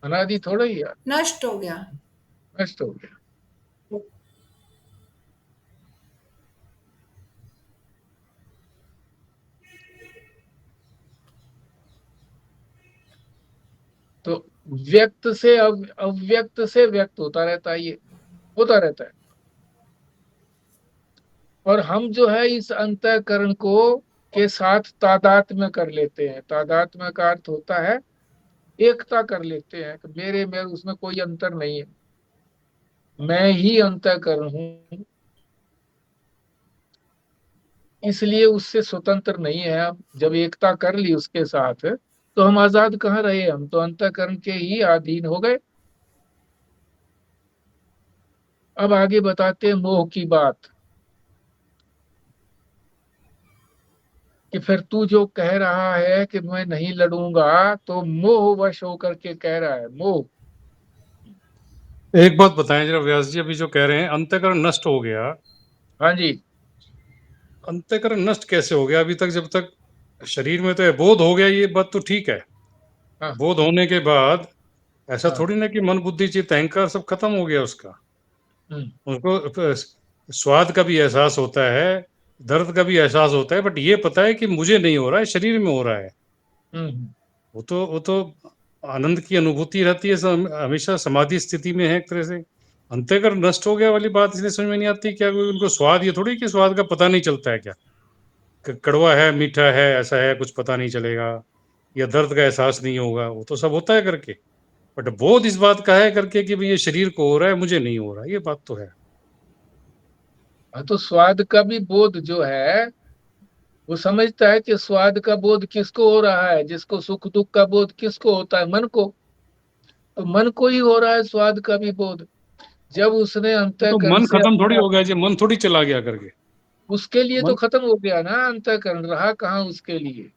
अनादि थोड़ा ही है, नष्ट हो गया। नष्ट हो गया। तो व्यक्त से अव्यक्त से व्यक्त होता रहता है, ये होता रहता है। और हम जो है इस अंतःकरण को के साथ तादात्म्य कर लेते हैं। तादात्म्य का अर्थ होता है एकता कर लेते हैं कि मेरे मेरे उसमें कोई अंतर नहीं है, मैं ही अंतःकरण हूँ, इसलिए उससे स्वतंत्र नहीं है हम। जब एकता कर ली उसके साथ तो हम आजाद कहाँ रहे, हम तो अंतःकरण के ही अधीन हो गए। अब आगे बताते हैं मोह की बात, कि फिर तू जो कह रहा है कि मैं नहीं लड़ूंगा, तो मोह वश होकर के कह रहा है, मोह। एक बात बताएं जरा व्यास जी, अभी जो कह रहे हैं अंतःकरण नष्ट हो गया, हाँ जी। अंतःकरण नष्ट कैसे हो गया? अभी तक जब तक शरीर में तो है, बोध हो गया, ये बात तो ठीक है। हाँ बोध होने के बाद ऐसा हाँ। थोड़ी ना कि मन बुद्धि चित्त अहंकार सब खत्म हो गया उसका। हम्म। उनको स्वाद का भी एहसास होता है, दर्द का भी एहसास होता है, बट ये पता है कि मुझे नहीं हो रहा है, शरीर में हो रहा है। हम्म। वो तो आनंद की अनुभूति रहती है, हमेशा समाधि स्थिति में है एक तरह से। अंतःकरण नष्ट हो गया वाली बात इसलिए समझ में नहीं आती। क्या कोई उनको स्वाद, ये थोड़ी कि स्वाद का पता नहीं चलता है क्या, कड़वा है मीठा है ऐसा है कुछ पता नहीं चलेगा, या दर्द का एहसास नहीं होगा, वो तो सब होता है करके। बट बोध इस बात का है करके कि भाई ये शरीर को हो रहा है, मुझे नहीं हो रहा, ये बात तो है। हाँ, तो स्वाद का भी बोध जो है वो समझता है कि स्वाद का बोध किसको हो रहा है, जिसको सुख दुख का बोध किसको होता है, मन को। तो मन को ही हो रहा है स्वाद का भी बोध। जब उसने तो अंतःकरण मन से खत्म थोड़ी अपना, हो गया जी, मन थोड़ी चला गया करके। उसके लिए तो मन खत्म हो गया ना अंतःकरण, रहा कहाँ उसके लिए?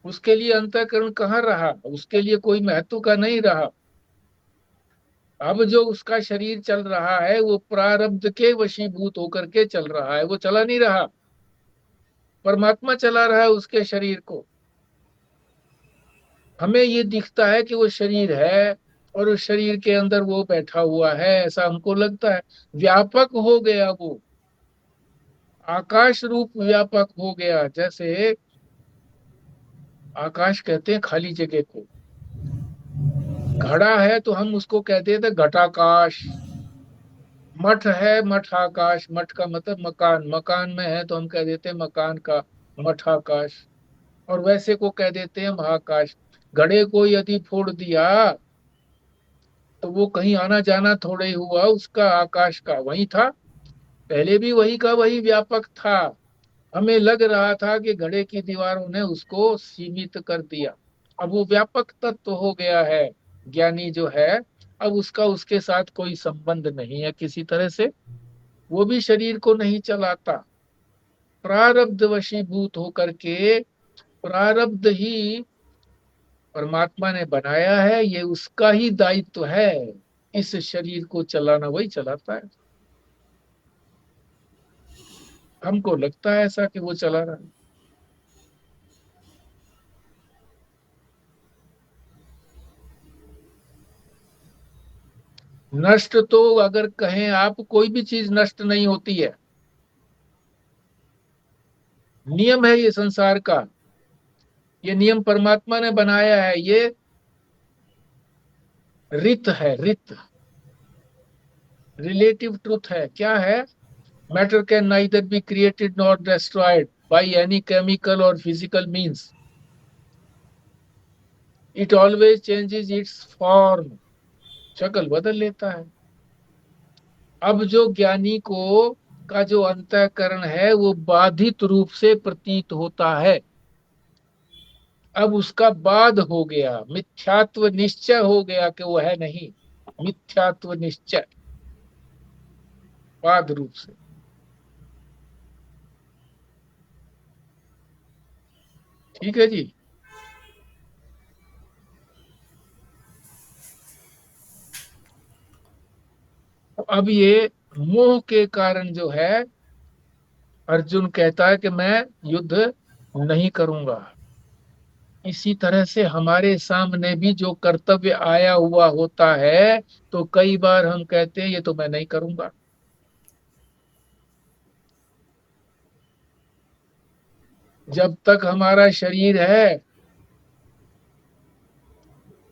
उसके लिए अंतःकरण कहाँ रहा, उसके लिए कोई महत्व का नहीं रहा। अब जो उसका शरीर चल रहा है वो प्रारब्ध के वशीभूत होकर के चल रहा है, वो चला नहीं रहा, परमात्मा चला रहा है उसके शरीर को। हमें ये दिखता है कि वो शरीर है और उस शरीर के अंदर वो बैठा हुआ है, ऐसा हमको लगता है। व्यापक हो गया वो, आकाश रूप व्यापक हो गया। जैसे आकाश कहते हैं खाली जगह को, घड़ा है तो हम उसको कहते थे घटाकाश। मठ है मठाकाश, मठ का मतलब मकान, मकान में है तो हम कह देते हैं मकान का मठाकाश। और वैसे को कह देते हैं महाकाश। घड़े को यदि फोड़ दिया तो वो कहीं आना जाना थोड़े ही हुआ, उसका आकाश का वही था, पहले भी वही का वही व्यापक था। हमें लग रहा था कि घड़े की दीवारों ने उसको सीमित कर दिया। अब वो व्यापक तत्व हो गया है, ज्ञानी जो है। अब उसका उसके साथ कोई संबंध नहीं है किसी तरह से, वो भी शरीर को नहीं चलाता। प्रारब्ध वशीभूत होकर के, प्रारब्ध ही परमात्मा ने बनाया है, ये उसका ही दायित्व है। इस शरीर को चलाना वही चलाता है। हमको लगता है ऐसा कि वो चला रहा है। नष्ट तो अगर कहें आप, कोई भी चीज नष्ट नहीं होती है, नियम है ये संसार का। ये नियम परमात्मा ने बनाया है, ये रित है, रित, रिलेटिव ट्रुथ है। क्या है? Matter can neither be created not destroyed by any chemical or physical means, it always changes its form. शक्ल बदल लेता है। अब जो ज्ञानी को का जो अंतःकरण है वो बाधित रूप से प्रतीत होता है, अब उसका बाध हो गया, मिथ्यात्व निश्चय हो गया कि वो है नहीं, मिथ्यात्व निश्चय बाध रूप से। ठीक है जी। तो अब ये मोह के कारण जो है, अर्जुन कहता है कि मैं युद्ध नहीं करूंगा। इसी तरह से हमारे सामने भी जो कर्तव्य आया हुआ होता है तो कई बार हम कहते हैं ये तो मैं नहीं करूंगा। जब तक हमारा शरीर है,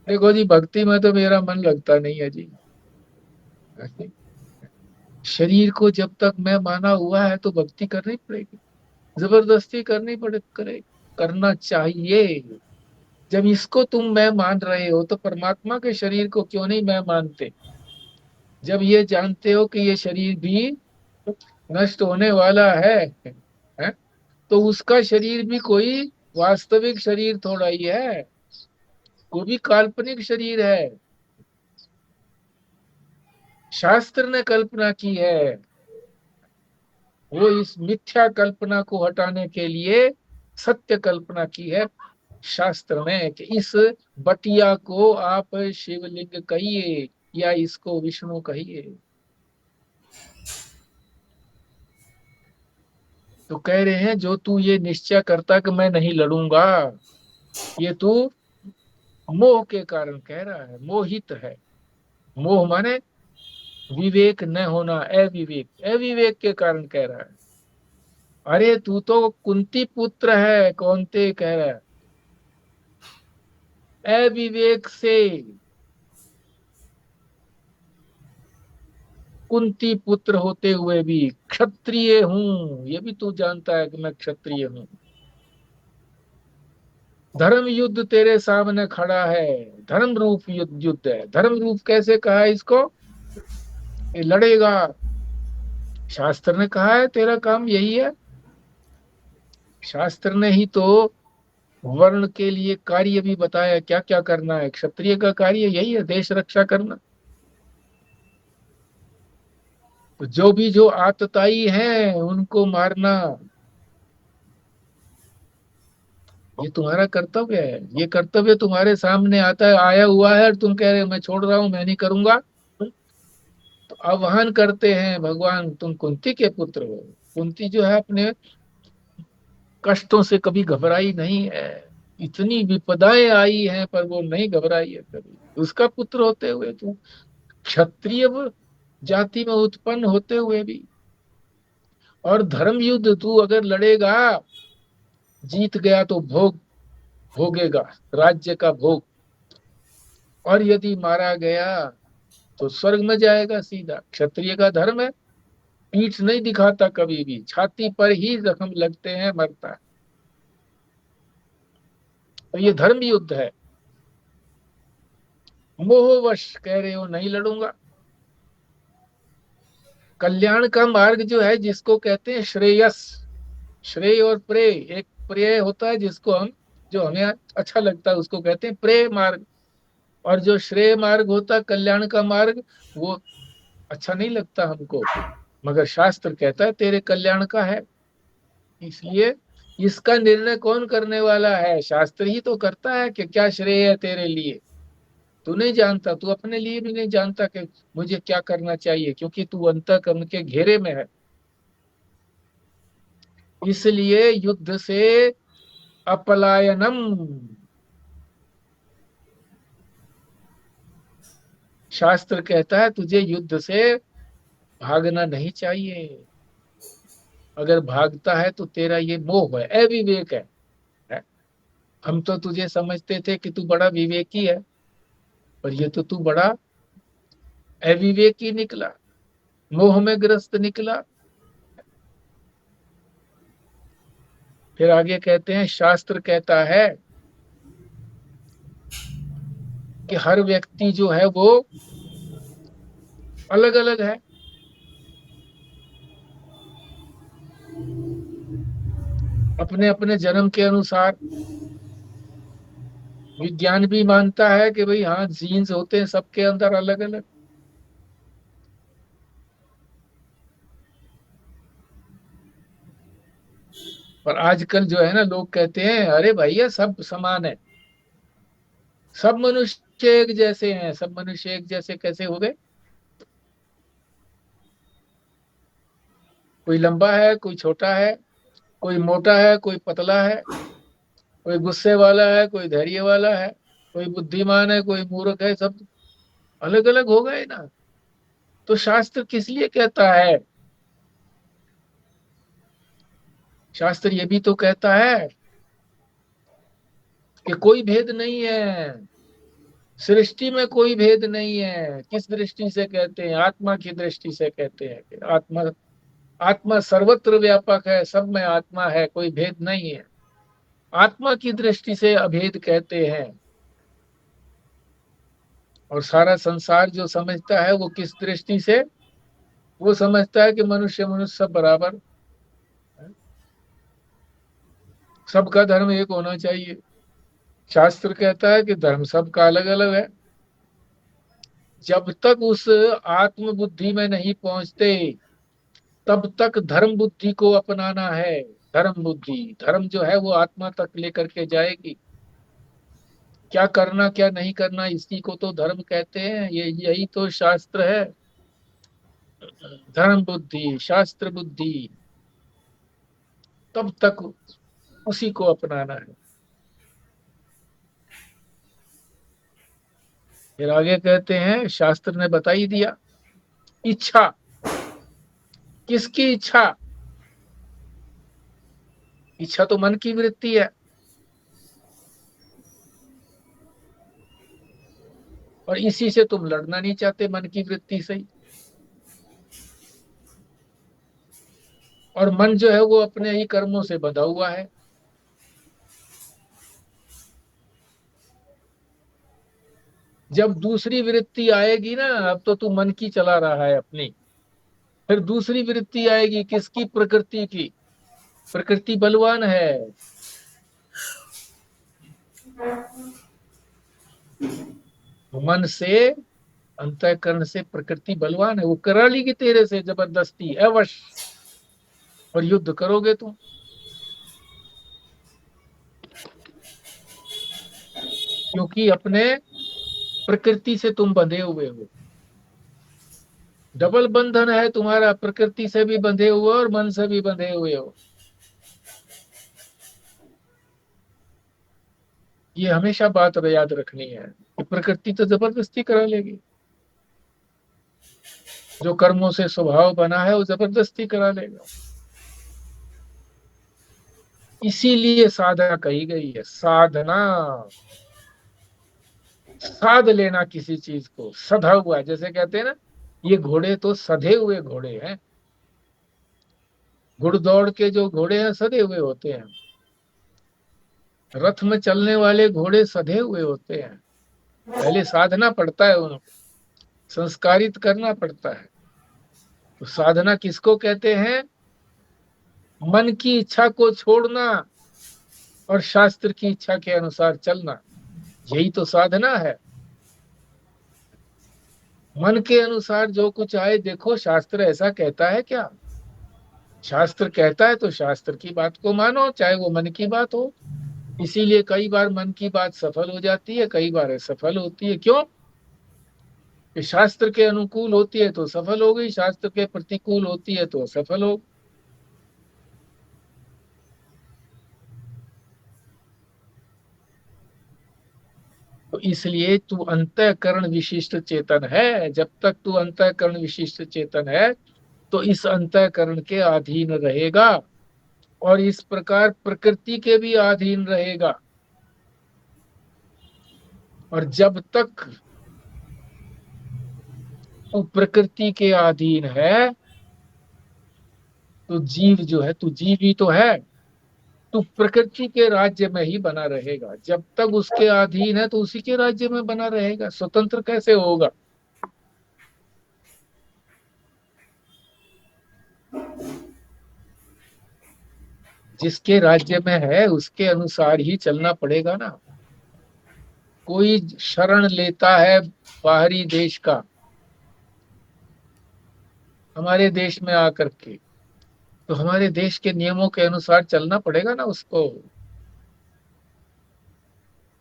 देखो जी भक्ति में तो मेरा मन लगता नहीं है जी। शरीर को जब तक मैं माना हुआ है तो भक्ति करनी पड़ेगी, जबरदस्ती करनी पड़े करे करना चाहिए। जब इसको तुम मैं मान रहे हो तो परमात्मा के शरीर को क्यों नहीं मैं मानते? जब ये जानते हो कि ये शरीर भी नष्ट होने वाला है? तो उसका शरीर भी कोई वास्तविक शरीर थोड़ा ही है, वो भी काल्पनिक शरीर है। शास्त्र ने कल्पना की है, वो इस मिथ्या कल्पना को हटाने के लिए सत्य कल्पना की है शास्त्र ने, कि इस बटिया को आप शिवलिंग कहिए या इसको विष्णु कहिए। तो कह रहे हैं जो तू ये निश्चय करता कि मैं नहीं लड़ूंगा, ये तू मोह के कारण कह रहा है, मोहित है। मोह माने विवेक न होना, अविवेक, अविवेक के कारण कह रहा है। अरे तू तो कुंती पुत्र है, कौनते कह रहा है, अविवेक से कुंती पुत्र होते हुए भी क्षत्रिय हूं, ये भी तू जानता है कि मैं क्षत्रिय हूं। धर्म युद्ध तेरे सामने खड़ा है, धर्म रूप युद्ध है। धर्म रूप कैसे कहा है इसको? ये लड़ेगा, शास्त्र ने कहा है तेरा काम यही है। शास्त्र ने ही तो वर्ण के लिए कार्य भी बताया, क्या क्या करना है। क्षत्रिय का कार्य यही है, देश रक्षा करना। तो जो आतताई हैं उनको मारना, ये तुम्हारा कर्तव्य है। ये कर्तव्य तुम्हारे सामने आता है, आया हुआ है, और तुम कह रहे हो मैं छोड़ रहा हूं, मैं नहीं करूंगा। तो आह्वान करते हैं भगवान, तुम कुंती के पुत्र हो। कुंती जो है अपने कष्टों से कभी घबराई नहीं है, इतनी विपदाएं आई हैं पर वो नहीं घबराई है कभी। उसका पुत्र होते हुए तुम क्षत्रिय जाति में उत्पन्न होते हुए भी, और धर्म युद्ध तू अगर लड़ेगा, जीत गया तो भोग भोगेगा, राज्य का भोग। और यदि मारा गया तो स्वर्ग में जाएगा सीधा। क्षत्रिय का धर्म है, पीठ नहीं दिखाता कभी भी, छाती पर ही जख्म लगते हैं, मरता है। तो ये धर्म युद्ध है। मोहवश कह रहे हो नहीं लड़ूंगा। कल्याण का मार्ग जो है, जिसको कहते हैं श्रेयस, श्रेय और प्रेय, एक प्रेय होता है जिसको हम, जो हमें अच्छा लगता है उसको कहते हैं प्रेय मार्ग, और जो श्रेय मार्ग होता है, कल्याण का मार्ग, वो अच्छा नहीं लगता हमको, मगर शास्त्र कहता है तेरे कल्याण का है। इसलिए इसका निर्णय कौन करने वाला है? शास्त्र ही तो करता है कि क्या श्रेय है तेरे लिए। तू नहीं जानता, तू अपने लिए भी नहीं जानता कि मुझे क्या करना चाहिए, क्योंकि तू अंतःकरण के घेरे में है। इसलिए युद्ध से अपलायनम, शास्त्र कहता है तुझे युद्ध से भागना नहीं चाहिए। अगर भागता है तो तेरा ये मोह है, अविवेक है? हम तो तुझे समझते थे कि तू बड़ा विवेकी है, पर ये तो तू बड़ा अविवेकी निकला, मोह में ग्रस्त निकला। फिर आगे कहते हैं, शास्त्र कहता है कि हर व्यक्ति जो है वो अलग अलग है। अपने अपने जन्म के अनुसार। विज्ञान भी मानता है कि भाई हाँ, जीन्स होते हैं सबके अंदर अलग अलग। पर आजकल जो है ना, लोग कहते हैं अरे भैया सब समान है, सब मनुष्य एक जैसे हैं। सब मनुष्य एक जैसे कैसे हो गए? कोई लंबा है, कोई छोटा है, कोई मोटा है, कोई पतला है। कोई गुस्से वाला है, कोई धैर्य वाला है, कोई बुद्धिमान है, कोई मूर्ख है, सब अलग अलग हो गए ना। तो शास्त्र किस लिए कहता है? शास्त्र ये भी तो कहता है कि कोई भेद नहीं है, सृष्टि में कोई भेद नहीं है। किस दृष्टि से कहते हैं? आत्मा की दृष्टि से कहते हैं कि आत्मा, आत्मा सर्वत्र व्यापक है, सब में आत्मा है, कोई भेद नहीं है। आत्मा की दृष्टि से अभेद कहते हैं। और सारा संसार जो समझता है वो किस दृष्टि से? वो समझता है कि मनुष्य मनुष्य सब बराबर, सबका धर्म एक होना चाहिए। शास्त्र कहता है कि धर्म सबका अलग अलग है। जब तक उस आत्म बुद्धि में नहीं पहुंचते तब तक धर्म बुद्धि को अपनाना है। धर्म बुद्धि, धर्म जो है वो आत्मा तक लेकर के जाएगी। क्या करना क्या नहीं करना, इसी को तो धर्म कहते हैं। ये यही तो शास्त्र है। धर्म बुद्धि, शास्त्र बुद्धि, तब तक उसी को अपनाना है। फिर आगे कहते हैं, शास्त्र ने बता ही दिया। इच्छा, किसकी इच्छा? इच्छा तो मन की वृत्ति है। और इसी से तुम लड़ना नहीं चाहते, मन की वृत्ति से ही। और मन जो है वो अपने ही कर्मों से बंधा हुआ है। जब दूसरी वृत्ति आएगी ना, अब तो तू मन की चला रहा है अपनी, फिर दूसरी वृत्ति आएगी किसकी? प्रकृति की। प्रकृति बलवान है। मन से, अंतःकरण से प्रकृति बलवान है। वो करा लेगी तेरे से जबरदस्ती, अवश्य। और युद्ध करोगे तुम, क्योंकि अपने प्रकृति से तुम बंधे हुए हो। डबल बंधन है तुम्हारा, प्रकृति से भी बंधे हुए और मन से भी बंधे हुए हो। ये हमेशा बात याद रखनी है कि प्रकृति तो जबरदस्ती करा लेगी। जो कर्मों से स्वभाव बना है वो जबरदस्ती करा लेगा। इसीलिए साधना कही गई है। साधना, साध लेना किसी चीज को, सधा हुआ। जैसे कहते हैं ना, ये घोड़े तो सधे हुए घोड़े हैं। घुड़दौड़ के जो घोड़े हैं सधे हुए होते हैं। रथ में चलने वाले घोड़े सधे हुए होते हैं। पहले साधना पड़ता है, उनको संस्कारित करना पड़ता है। तो साधना किसको कहते हैं? मन की इच्छा को छोड़ना और शास्त्र की इच्छा के अनुसार चलना, यही तो साधना है। मन के अनुसार जो कुछ आए, देखो शास्त्र ऐसा कहता है क्या? शास्त्र कहता है तो शास्त्र की बात को मानो, चाहे वो मन की बात हो। इसीलिए कई बार मन की बात सफल हो जाती है, कई बार असफल होती है। क्यों? कि शास्त्र के अनुकूल होती है तो सफल हो गई, शास्त्र के प्रतिकूल होती है तो असफल हो। तो इसलिए तू अंतःकरण विशिष्ट चेतन है। जब तक तू अंतःकरण विशिष्ट चेतन है तो इस अंतःकरण के अधीन रहेगा और इस प्रकार प्रकृति के भी अधीन रहेगा। और जब तक तू प्रकृति के अधीन है तो जीव जो है, तू जीव ही तो है, तू प्रकृति के राज्य में ही बना रहेगा। जब तक उसके अधीन है तो उसी के राज्य में बना रहेगा, स्वतंत्र कैसे होगा? जिसके राज्य में है उसके अनुसार ही चलना पड़ेगा ना। कोई शरण लेता है बाहरी देश का, हमारे देश में आकर के, तो हमारे देश के नियमों के अनुसार चलना पड़ेगा ना उसको।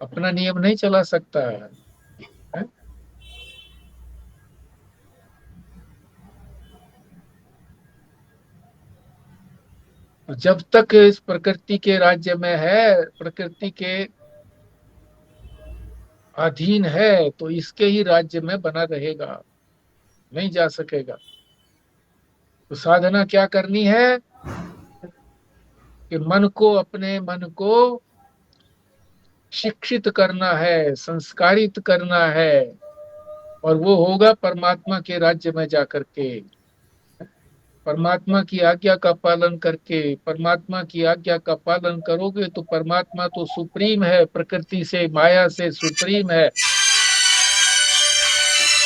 अपना नियम नहीं चला सकता है। तो जब तक इस प्रकृति के राज्य में है, प्रकृति के अधीन है, तो इसके ही राज्य में बना रहेगा, नहीं जा सकेगा। तो साधना क्या करनी है कि मन को, अपने मन को शिक्षित करना है, संस्कारित करना है, और वो होगा परमात्मा के राज्य में जाकर के, परमात्मा की आज्ञा का पालन करके। परमात्मा की आज्ञा का पालन करोगे तो परमात्मा तो सुप्रीम है, प्रकृति से, माया से सुप्रीम है,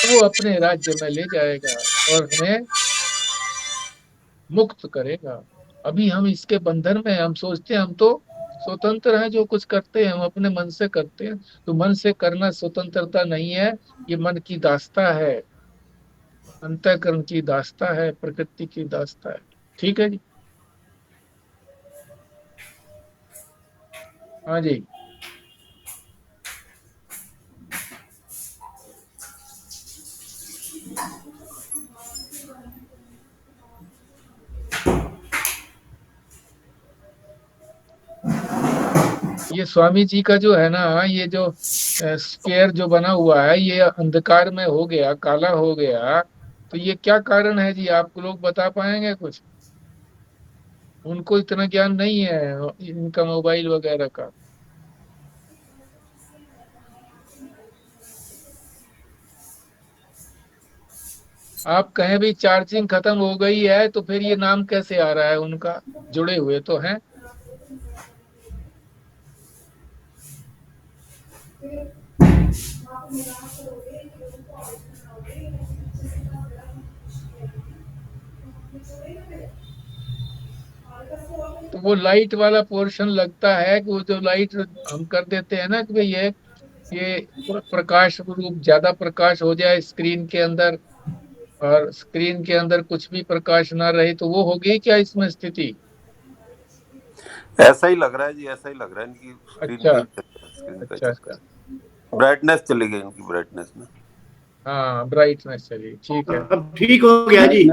वो अपने राज्य में ले जाएगा और हमें मुक्त करेगा। अभी हम इसके बंधन में, हम सोचते हैं हम तो स्वतंत्र हैं, जो कुछ करते हैं हम अपने मन से करते हैं। तो मन से करना स्वतंत्रता नहीं है, ये मन की दास्ता है, अंतःकरण की दास्ता है, प्रकृति की दास्ता है। ठीक है जी। हाँ जी। ये स्वामी जी का जो है ना, ये जो स्क्वायर जो बना हुआ है, ये अंधकार में हो गया, काला हो गया, तो ये क्या कारण है जी? आप लोग बता पाएंगे कुछ? उनको इतना ज्ञान नहीं है इनका मोबाइल वगैरह का। आप कहें भी चार्जिंग खत्म हो गई है, तो फिर ये नाम कैसे आ रहा है उनका? जुड़े हुए तो हैं। तो वो लाइट वाला पोर्शन लगता है कि वो जो लाइट हम कर देते हैं ना कि भाई ये प्रकाश रूप, ज्यादा प्रकाश हो जाए स्क्रीन के अंदर, और स्क्रीन के अंदर कुछ भी प्रकाश ना रहे, तो वो होगी क्या इसमें स्थिति? ऐसा ही लग रहा है जी, ऐसा ही लग रहा है। इनकी स्क्रीन अच्छा, का ही स्क्रीन का अच्छा, चक्कर। ब्राइटनेस चली गई इनकी, ब्राइटनेस में। हाँ, ब्राइटनेस चलिए, ठीक है। अब ठीक हो गया जी।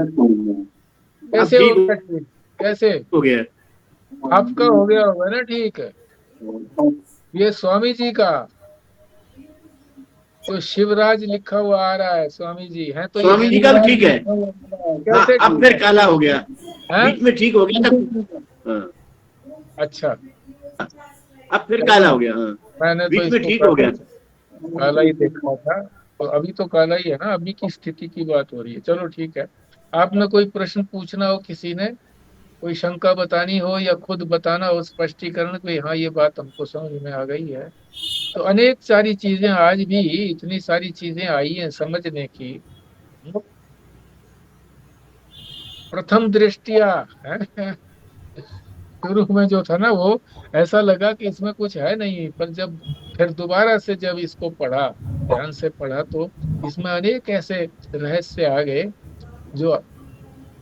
कैसे अब हो ठीक गया ठीक? कैसे? हो गया। आपका हो गया होगा ना? ठीक है। ये स्वामी जी का तो शिवराज लिखा हुआ आ रहा है, स्वामी जी है तो ये स्वामी जी का शिवराज ठीक है। लिखा हुआ आ रहा है। हाँ, कैसे अब ठीक फिर है? काला हो गया। हैं? बीच में ठीक हो गया था। हाँ, अच्छा, अब फिर काला हो गया। हाँ, मैंने तो बीच में इसको ठीक हो गया। काला ही देखा था, तो अभी तो काला ही है ना, अभी की स्थिति की बात हो रही है। चलो ठीक है। आपने कोई प्रश्न पूछना हो, किसी ने कोई शंका बतानी हो या खुद बताना हो स्पष्टीकरण कि हाँ ये बात हमको समझ में आ गई है, तो अनेक सारी चीजें, आज भी इतनी सारी चीजें आई हैं समझने की। प्रथम दृष्टिया है, शुरू में जो था ना, वो ऐसा लगा कि इसमें कुछ है नहीं, पर जब फिर दोबारा से जब इसको पढ़ा, ध्यान से पढ़ा, तो इसमें अनेक ऐसे रहस्य आ गए जो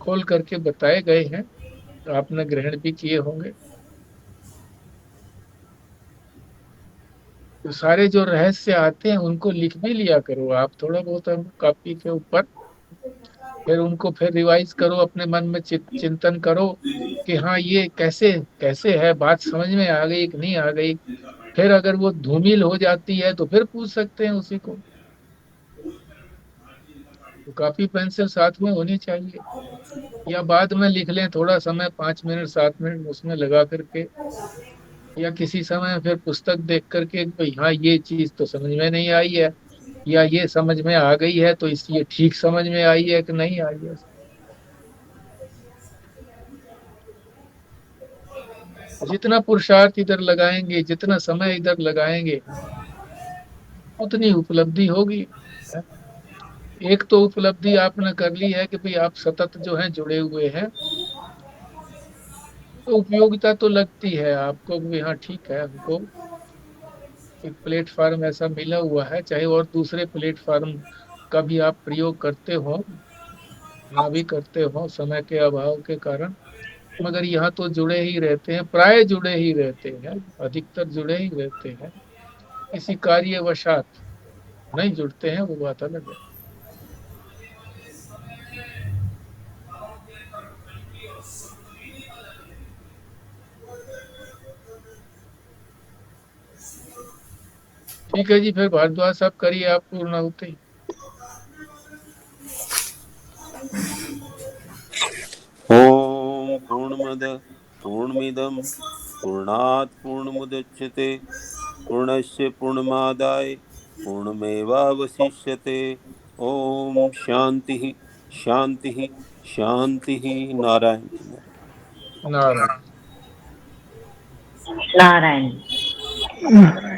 खोल करके बताए गए हैं, तो आपने ग्रहण भी किए होंगे। तो सारे जो रहस्य आते हैं उनको लिख भी लिया करो आप, थोड़ा बहुत हम कॉपी के ऊपर, फिर उनको फिर रिवाइज करो, अपने मन में चिंतन करो कि हाँ ये कैसे कैसे है, बात समझ में आ गई कि नहीं आ गई। फिर अगर वो धूमिल हो जाती है तो फिर पूछ सकते हैं उसी को। तो कॉपी पेंसिल साथ में होनी चाहिए, या बाद में लिख लें थोड़ा समय, 5 मिनट 7 मिनट उसमें लगा करके, या किसी समय फिर पुस्तक देख करके भाई हाँ ये चीज तो समझ में नहीं आई है, या ये समझ में आ गई है, तो इस ये ठीक समझ में आई है कि नहीं आई है। जितना पुरुषार्थ इधर लगाएंगे, जितना समय इधर लगाएंगे, उतनी उपलब्धि होगी। एक तो उपलब्धि आपने कर ली है कि भाई आप सतत जो है जुड़े हुए हैं, तो उपयोगिता तो लगती है आपको भी, हाँ ठीक है, हमको एक प्लेटफार्म ऐसा मिला हुआ है, चाहे और दूसरे प्लेटफार्म का भी आप प्रयोग करते हो, ना भी करते हो समय के अभाव के कारण, मगर यहाँ तो जुड़े ही रहते हैं, प्राय जुड़े ही रहते हैं, अधिकतर जुड़े ही रहते हैं। किसी कार्यवशात नहीं जुड़ते हैं, वो बात अलग है। ठीक है जी, फिर भारद्वाज साहब करिए आप पूर्णाहुति। ओम पूर्णमद पूर्णमिदं पूर्णात् पूर्णमुदच्यते पूर्णस्य पूर्णमादाय पूर्णमेवावशिष्यते। ओम शांति शांति शांति। नारायण जी नारायण। नारायण। नारायण।